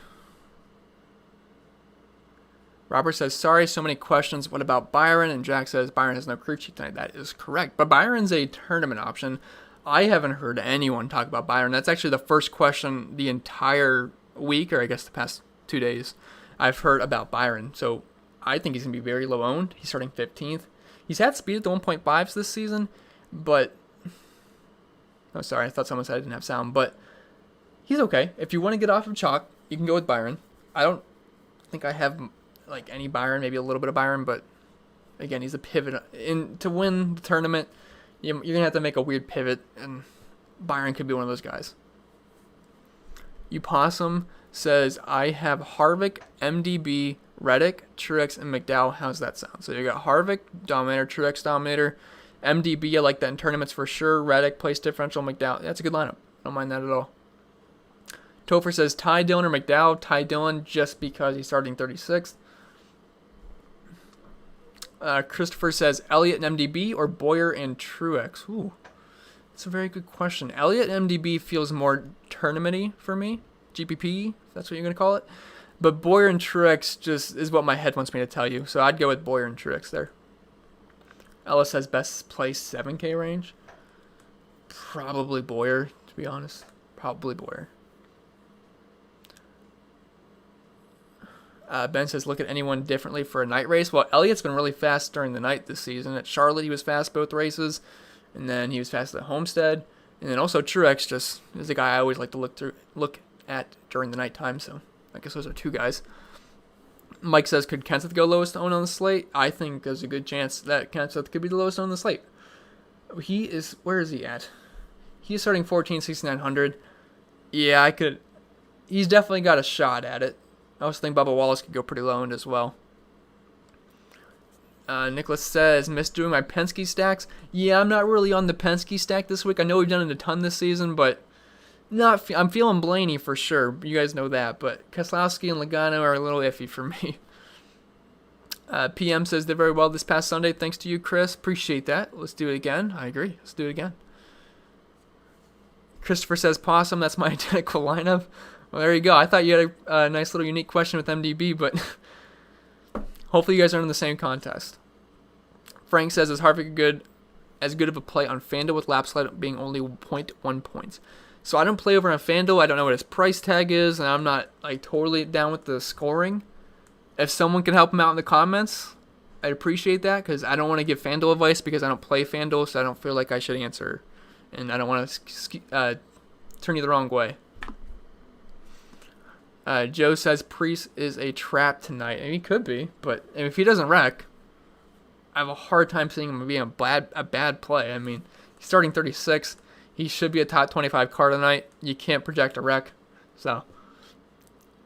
Robert says, sorry, so many questions. What about Byron? And Jack says, Byron has no crew chief tonight. That is correct. But Byron's a tournament option. I haven't heard anyone talk about Byron. That's actually the first question the entire week, or I guess the past 2 days, I've heard about Byron. So I think he's going to be very low owned. He's starting 15th. He's had speed at the 1.5s this season, but... Oh, sorry, I thought someone said I didn't have sound, but he's okay. If you want to get off of chalk, you can go with Byron. I don't think I have any Byron, maybe a little bit of Byron, but again, he's a pivot. To win the tournament, you're going to have to make a weird pivot, and Byron could be one of those guys. Upossum says, I have Harvick, MDB, Reddick, Truex, and McDowell. How's that sound? So you got Harvick, Dominator, Truex, Dominator, MDB, I like that in tournaments for sure. Reddick, place differential, McDowell. That's a good lineup. I don't mind that at all. Topher says Ty Dillon or McDowell. Ty Dillon just because he's starting 36th. Christopher says Elliot and MDB or Boyer and Truex. Ooh, that's a very good question. Elliot and MDB feels more tournament-y for me. GPP, if that's what you're going to call it. But Boyer and Truex just is what my head wants me to tell you. So I'd go with Boyer and Truex there. Ellis says best place 7K range. Probably Boyer, to be honest. Probably Boyer. Ben says, look at anyone differently for a night race. Well, Elliot's been really fast during the night this season. At Charlotte, he was fast both races. And then he was fast at Homestead. And then also Truex just is the guy I always like to look at during the nighttime. So I guess those are two guys. Mike says, could Kenseth go lowest owned on the slate? I think there's a good chance that Kenseth could be the lowest owned on the slate. He is, where is he at? He's starting 14,600. Yeah, I could. He's definitely got a shot at it. I also think Bubba Wallace could go pretty low owned as well. Nicholas says, miss doing my Penske stacks. Yeah, I'm not really on the Penske stack this week. I know we've done it a ton this season, but I'm feeling Blaney for sure. You guys know that. But Keselowski and Logano are a little iffy for me. PM says, did very well this past Sunday. Thanks to you, Chris. Appreciate that. Let's do it again. I agree. Let's do it again. Christopher says, Possum, that's my identical lineup. Well, there you go. I thought you had a nice little unique question with MDB, but hopefully you guys are in the same contest. Frank says, is Harvick as good of a play on FanDuel with lap slide being only 0.1 points? So I don't play over on FanDuel. I don't know what his price tag is, and I'm not like totally down with the scoring. If someone can help him out in the comments, I'd appreciate that, because I don't want to give FanDuel advice because I don't play FanDuel, so I don't feel like I should answer. And I don't want to turn you the wrong way. Joe says Priest is a trap tonight. And he could be, but if he doesn't wreck, I have a hard time seeing him being a bad play. I mean, he's starting 36. He should be a top 25 car tonight. You can't project a wreck. So,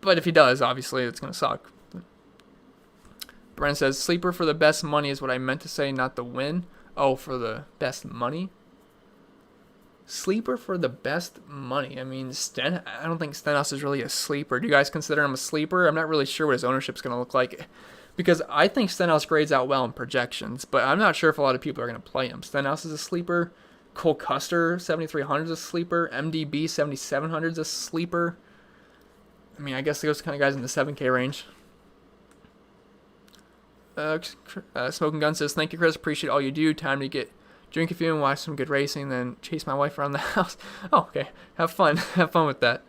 but if he does, obviously it's going to suck. Brent says, sleeper for the best money is what I meant to say, not the win. Oh, for the best money? Sleeper for the best money. I mean, I don't think Stenhouse is really a sleeper. Do you guys consider him a sleeper? I'm not really sure what his ownership's going to look like, because I think Stenhouse grades out well in projections, but I'm not sure if a lot of people are going to play him. Stenhouse is a sleeper. Cole Custer, 7,300 is a sleeper. MDB, 7,700 is a sleeper. I mean, I guess those kind of guys in the 7K range. Smoking Gun says, thank you, Chris. Appreciate all you do. Time to drink a few and watch some good racing, then chase my wife around the house. Oh, okay. Have fun. Have fun with that.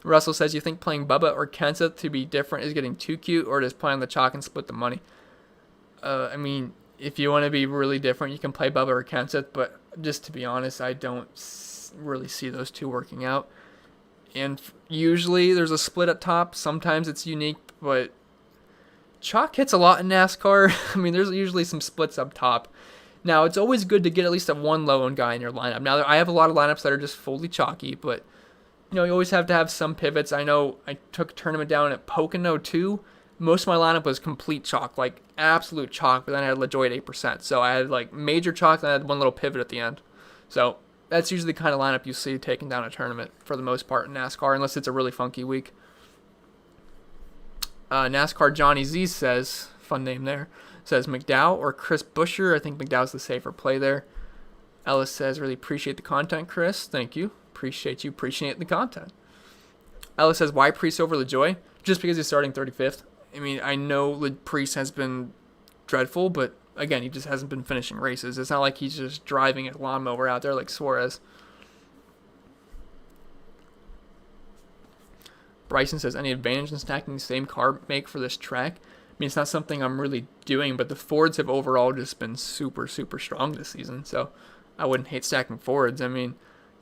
Russell says, you think playing Bubba or Kenseth to be different is getting too cute, or just playing the chalk and split the money? I mean, if you want to be really different, you can play Bubba or Kenseth, but just to be honest, I don't really see those two working out. And usually there's a split up top. Sometimes it's unique, but chalk hits a lot in NASCAR. I mean, there's usually some splits up top. Now, it's always good to get at least a one low-owned guy in your lineup. Now, I have a lot of lineups that are just fully chalky, but, you always have to have some pivots. I know I took a tournament down at Pocono, too. Most of my lineup was complete chalk, like absolute chalk, but then I had LaJoy at 8%. So I had, like, major chalk, then I had one little pivot at the end. So that's usually the kind of lineup you see taking down a tournament for the most part in NASCAR, unless it's a really funky week. NASCAR Johnny Z says, fun name there, says McDowell or Chris Buescher. I think McDowell's the safer play there. Ellis says, really appreciate the content, Chris. Thank you. Appreciate you appreciating the content. Ellis says, why Priest over LaJoy? Just because he's starting 35th. I mean, I know Priest has been dreadful, but again, he just hasn't been finishing races. It's not like he's just driving a lawnmower out there like Suarez. Bryson says, any advantage in stacking the same car make for this track? I mean, it's not something I'm really doing, but the Fords have overall just been super, super strong this season, so I wouldn't hate stacking Fords. I mean,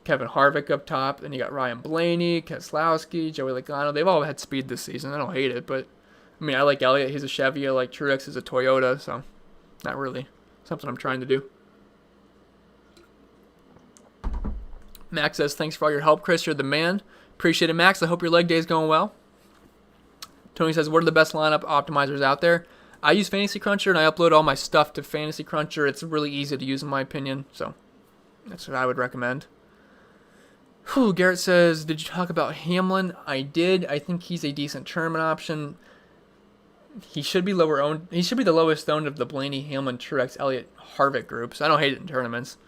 Kevin Harvick up top, and you got Ryan Blaney, Keselowski, Joey Logano. They've all had speed this season. I don't hate it, but I mean, I like Elliot. He's a Chevy. I like Truex is a Toyota, so not really something I'm trying to do. Max says, thanks for all your help, Chris. You're the man. Appreciate it, Max. I hope your leg day is going well. Tony says, what are the best lineup optimizers out there? I use Fantasy Cruncher, and I upload all my stuff to Fantasy Cruncher. It's really easy to use, in my opinion, so that's what I would recommend. Whew, Garrett says, did you talk about Hamlin? I did. I think he's a decent tournament option. He should be lower owned. He should be the lowest owned of the Blaney, Hamlin, Truex, Elliott, Harvick groups. I don't hate it in tournaments.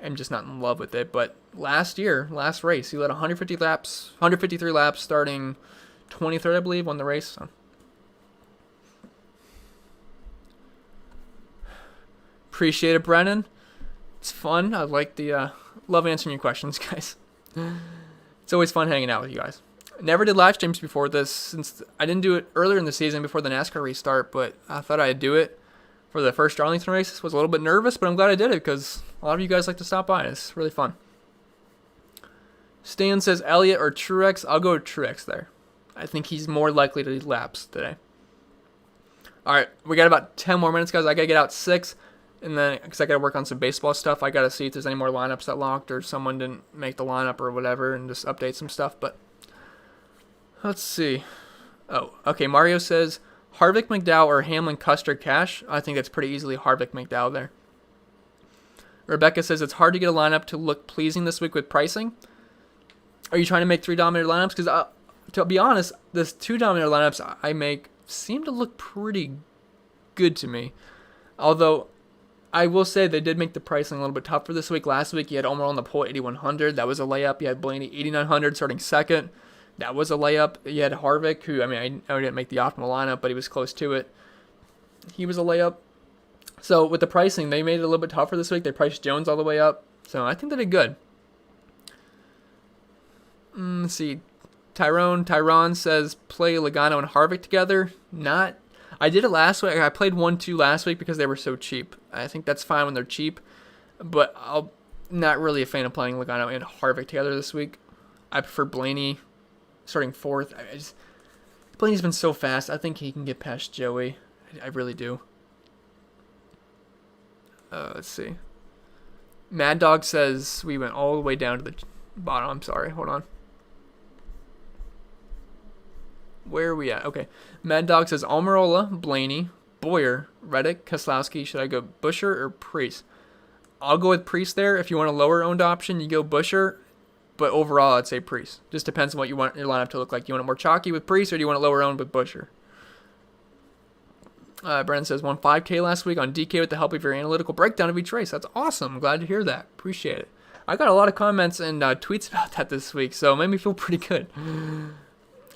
I'm just not in love with it. But last race, he led 153 laps, starting 23rd, I believe, won the race. So. Appreciate it, Brennan. It's fun. I like love answering your questions, guys. It's always fun hanging out with you guys. Never did live streams before this, since I didn't do it earlier in the season before the NASCAR restart, but I thought I'd do it for the first Darlington race. Was a little bit nervous, but I'm glad I did it because a lot of you guys like to stop by. It's really fun. Stan says Elliot or Truex. I'll go with Truex there. I think he's more likely to lead laps today. All right, we got about 10 more minutes, guys. I got to get out 6. And then, because I got to work on some baseball stuff, I got to see if there's any more lineups that locked or someone didn't make the lineup or whatever and just update some stuff. But let's see. Oh, okay. Mario says Harvick, McDowell, or Hamlin, Custer, Cash. I think that's pretty easily Harvick, McDowell there. Rebecca says it's hard to get a lineup to look pleasing this week with pricing. Are you trying to make 3 dominator lineups? Because to be honest, this 2 dominator lineups I make seem to look pretty good to me. Although I will say they did make the pricing a little bit tougher this week. Last week, you had Omar on the pole at 8,100. That was a layup. You had Blaney 8,900 starting second. That was a layup. You had Harvick, who, I mean, I didn't make the optimal lineup, but he was close to it. He was a layup. So with the pricing, they made it a little bit tougher this week. They priced Jones all the way up. So I think they did good. Let's see. Tyron says play Logano and Harvick together. Not. I did it last week. I played 1-2 last week because they were so cheap. I think that's fine when they're cheap, but I'm not really a fan of playing Logano and Harvick together this week. I prefer Blaney starting 4th. Blaney's been so fast. I think he can get past Joey. I really do. Let's see. Mad Dog says we went all the way down to the bottom. I'm sorry. Hold on. Where are we at? Okay. Mad Dog says Almirola, Blaney, Boyer, Reddick, Keselowski. Should I go Buescher or Priest? I'll go with Priest there. If you want a lower owned option, you go Buescher. But overall, I'd say Priest. Just depends on what you want your lineup to look like. You want it more chalky with Priest, or do you want it lower owned with Buescher? Brennan says won 5K last week on DK with the help of your analytical breakdown of each race. That's awesome. I'm glad to hear that. Appreciate it. I got a lot of comments and tweets about that this week, so it made me feel pretty good.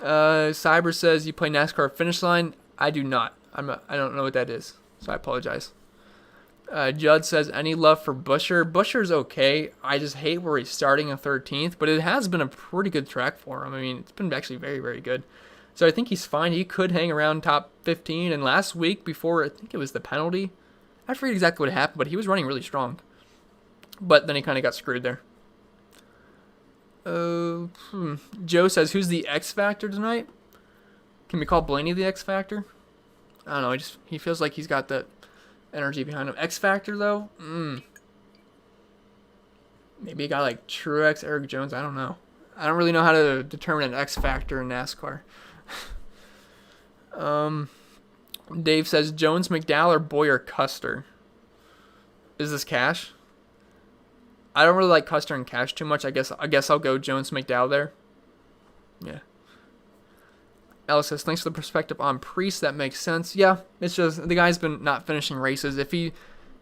Cyber says you play NASCAR Finish Line. I do not. I don't know what that is, so I apologize. Judd says any love for Buescher. Buescher's okay. I just hate where he's starting in 13th, but it has been a pretty good track for him. I mean, it's been actually very, very good. So I think he's fine. He could hang around top 15. And last week, before I think it was the penalty, I forget exactly what happened, but he was running really strong. But then he kind of got screwed there. Joe says, who's the X Factor tonight? Can we call Blaney the X Factor? I don't know. He feels like he's got that energy behind him. X Factor, though? Maybe a guy like Truex, Eric Jones. I don't know. I don't really know how to determine an X Factor in NASCAR. Dave says, Jones, McDowell, or Boyer, Custer? Is this Cash? I don't really like Custer and Cash too much. I guess I'll go Jones, McDowell there. Yeah. Alice says, thanks for the perspective on Priest. That makes sense. Yeah, it's just the guy's been not finishing races. If he's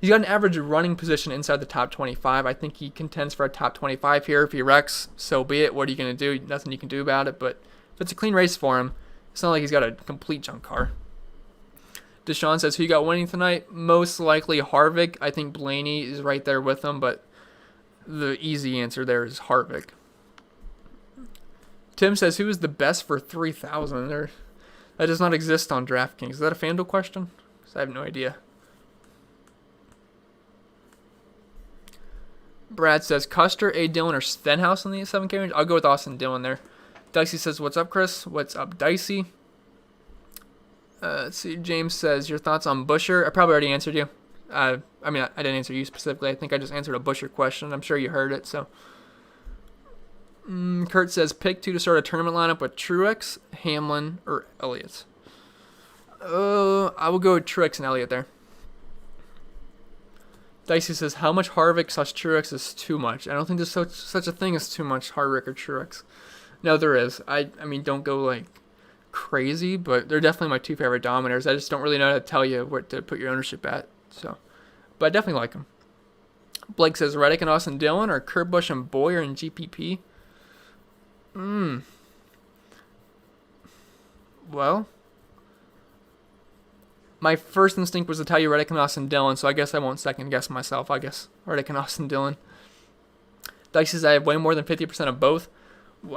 got an average running position inside the top 25. I think he contends for a top 25 here. If he wrecks, so be it. What are you going to do? Nothing you can do about it. But if it's a clean race for him, it's not like he's got a complete junk car. Deshaun says, who you got winning tonight? Most likely Harvick. I think Blaney is right there with him, but the easy answer there is Harvick. Tim says, who is the best for 3,000? That does not exist on DraftKings. Is that a FanDuel question? Because I have no idea. Brad says, Custer, A. Dillon, or Stenhouse in the 7K range? I'll go with Austin Dillon there. Dicey says, what's up, Chris? What's up, Dicey? Let's see. James says, your thoughts on Buescher? I probably already answered you. I didn't answer you specifically. I think I just answered a Buescher question. I'm sure you heard it. So, Kurt says, pick 2 to start a tournament lineup with Truex, Hamlin, or Elliott. I will go with Truex and Elliott there. Dicey says, how much Harvick / Truex is too much? I don't think there's such a thing as too much Harvick or Truex. No, there is. I mean, don't go like crazy, but they're definitely my 2 favorite dominators. I just don't really know how to tell you where to put your ownership at. So, but I definitely like them. Blake says, Reddick and Austin Dillon, or Kurt Busch and Boyer in GPP? Well, my first instinct was to tell you Reddick and Austin Dillon, so I guess I won't second guess myself. I guess Reddick and Austin Dillon. Dice says I have way more than 50% of both.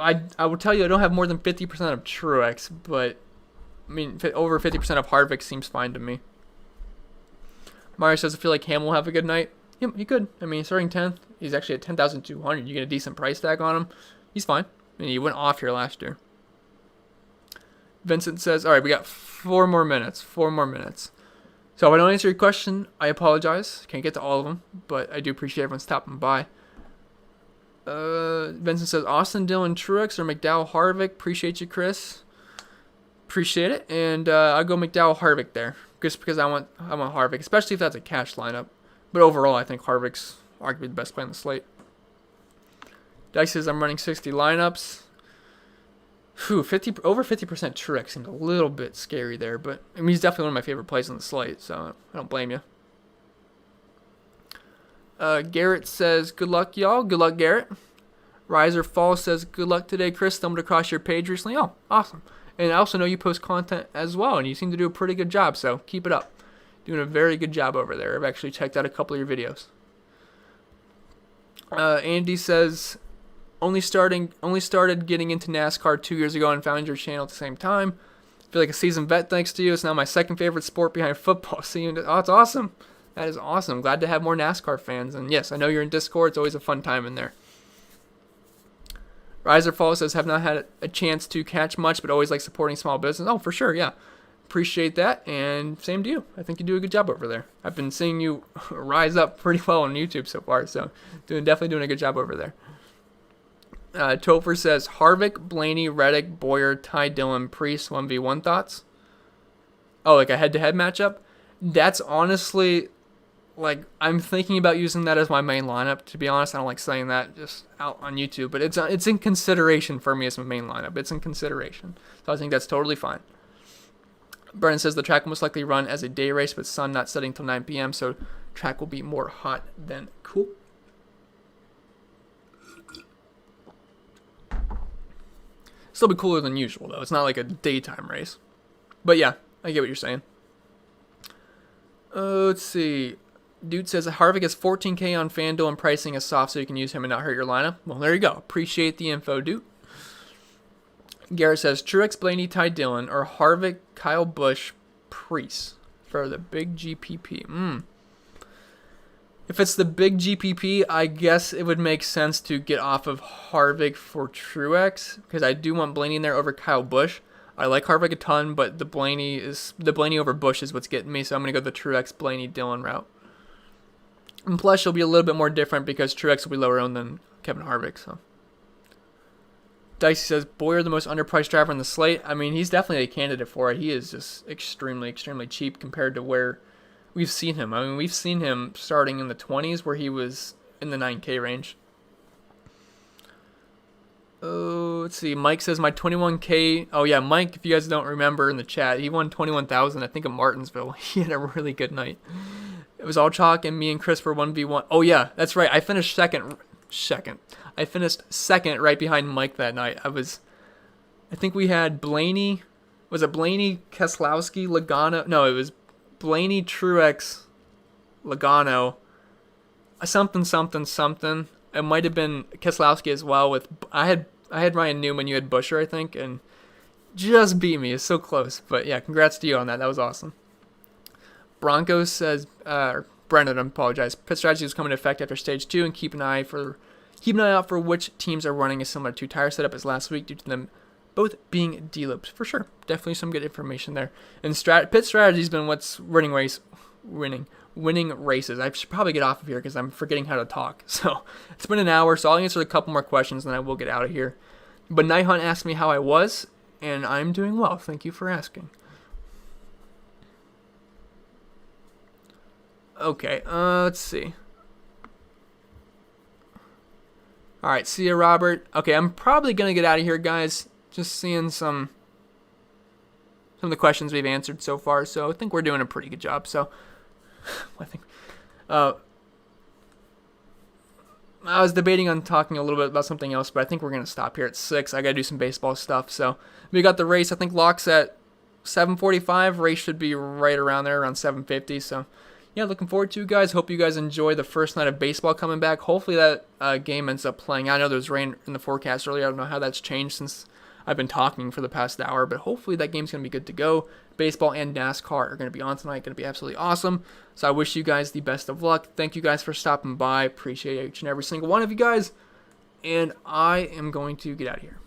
I would tell you I don't have more than 50% of Truex, but I mean, over 50% of Harvick seems fine to me. Mario says I feel like Ham will have a good night. Yeah, he could. I mean, starting 10th, he's actually at 10,200. You get a decent price tag on him. He's fine. I mean, he went off here last year. Vincent says, all right, we got 4 more minutes. 4 more minutes. So if I don't answer your question, I apologize. Can't get to all of them, but I do appreciate everyone stopping by. Vincent says, Austin Dillon Truex or McDowell Harvick. Appreciate you, Chris. Appreciate it. And I'll go McDowell Harvick there, just because I want Harvick, especially if that's a cash lineup. But overall, I think Harvick's arguably the best play on the slate. Dice says I'm running 60 lineups. Over 50% Truex seems a little bit scary there, but I mean, he's definitely one of my favorite plays on the slate, so I don't blame you. Garrett says, good luck, y'all. Good luck, Garrett. Riser Fall says, good luck today, Chris. Stumbled across your page recently. Oh, awesome. And I also know you post content as well, and you seem to do a pretty good job, so keep it up. Doing a very good job over there. I've actually checked out a couple of your videos. Andy says, only started getting into NASCAR 2 years ago and found your channel at the same time. I feel like a seasoned vet thanks to you. It's now my second favorite sport behind football. Oh, it's awesome. That is awesome. Glad to have more NASCAR fans. And yes, I know you're in Discord. It's always a fun time in there. Riser Fall says, have not had a chance to catch much, but always like supporting small business. Oh, for sure, yeah. Appreciate that, and same to you. I think you do a good job over there. I've been seeing you rise up pretty well on YouTube so far, so definitely doing a good job over there. Topher says, Harvick, Blaney, Reddick, Boyer, Ty Dillon, Priest, 1v1 thoughts? Oh, like a head-to-head matchup? That's honestly, like, I'm thinking about using that as my main lineup. To be honest, I don't like saying that just out on YouTube, but it's in consideration for me as my main lineup. It's in consideration. So I think that's totally fine. Brennan says the track will most likely run as a day race with sun not setting till 9 p.m., so track will be more hot than cool. Still be cooler than usual, though. It's not like a daytime race. But yeah, I get what you're saying. Let's see. Dude says Harvick has 14K on FanDuel and pricing is soft so you can use him and not hurt your lineup. Well, there you go. Appreciate the info, dude. Garrett says Truex, Blaney, Ty Dillon, or Harvick, Kyle Busch, Priest for the big GPP. If it's the big GPP, I guess it would make sense to get off of Harvick for Truex because I do want Blaney in there over Kyle Busch. I like Harvick a ton, but the Blaney over Busch is what's getting me, so I'm going to go the Truex, Blaney, Dillon route. And plus, she'll be a little bit more different because Truex will be lower owned than Kevin Harvick, so. Dicey says, Boyer the most underpriced driver on the slate. I mean, he's definitely a candidate for it. He is just extremely, extremely cheap compared to where we've seen him. I mean, we've seen him starting in the 20s where he was in the 9K range. Oh, let's see. Mike says my 21K. Oh, yeah, Mike, if you guys don't remember in the chat, he won 21,000, I think, in Martinsville. He had a really good night. It was all chalk, and me and Chris were 1v1. Oh, yeah, that's right. I finished second. I finished second right behind Mike that night. I think we had Blaney. Was it Blaney, Keselowski, Logano? No, it was Blaney, Truex, Logano, something. It might have been Keselowski as well. I had Ryan Newman, you had Busher, I think, and just beat me. It's so close. But yeah, congrats to you on that. That was awesome. Broncos says, Brendan, I apologize. Pit strategy is coming into effect after stage 2, and keep an eye out for which teams are running a similar 2-tire setup as last week due to them both being D-loops. For sure. Definitely some good information there. And pit strategy has been what's winning races. I should probably get off of here because I'm forgetting how to talk. So it's been an hour, so I'll answer a couple more questions and then I will get out of here. But Night Hunt asked me how I was, and I'm doing well. Thank you for asking. Okay, let's see. Alright, see ya, Robert. Okay, I'm probably going to get out of here, guys. Just seeing some of the questions we've answered so far, so I think we're doing a pretty good job. So, I think... I was debating on talking a little bit about something else, but I think we're going to stop here at 6. I got to do some baseball stuff. So, we got the race. I think locks at 7:45. Race should be right around there, around 7:50. So, yeah, looking forward to you guys. Hope you guys enjoy the first night of baseball coming back. Hopefully that game ends up playing. I know there was rain in the forecast earlier. I don't know how that's changed since I've been talking for the past hour, but hopefully that game's going to be good to go. Baseball and NASCAR are going to be on tonight. Going to be absolutely awesome. So I wish you guys the best of luck. Thank you guys for stopping by. Appreciate each and every single one of you guys. And I am going to get out of here.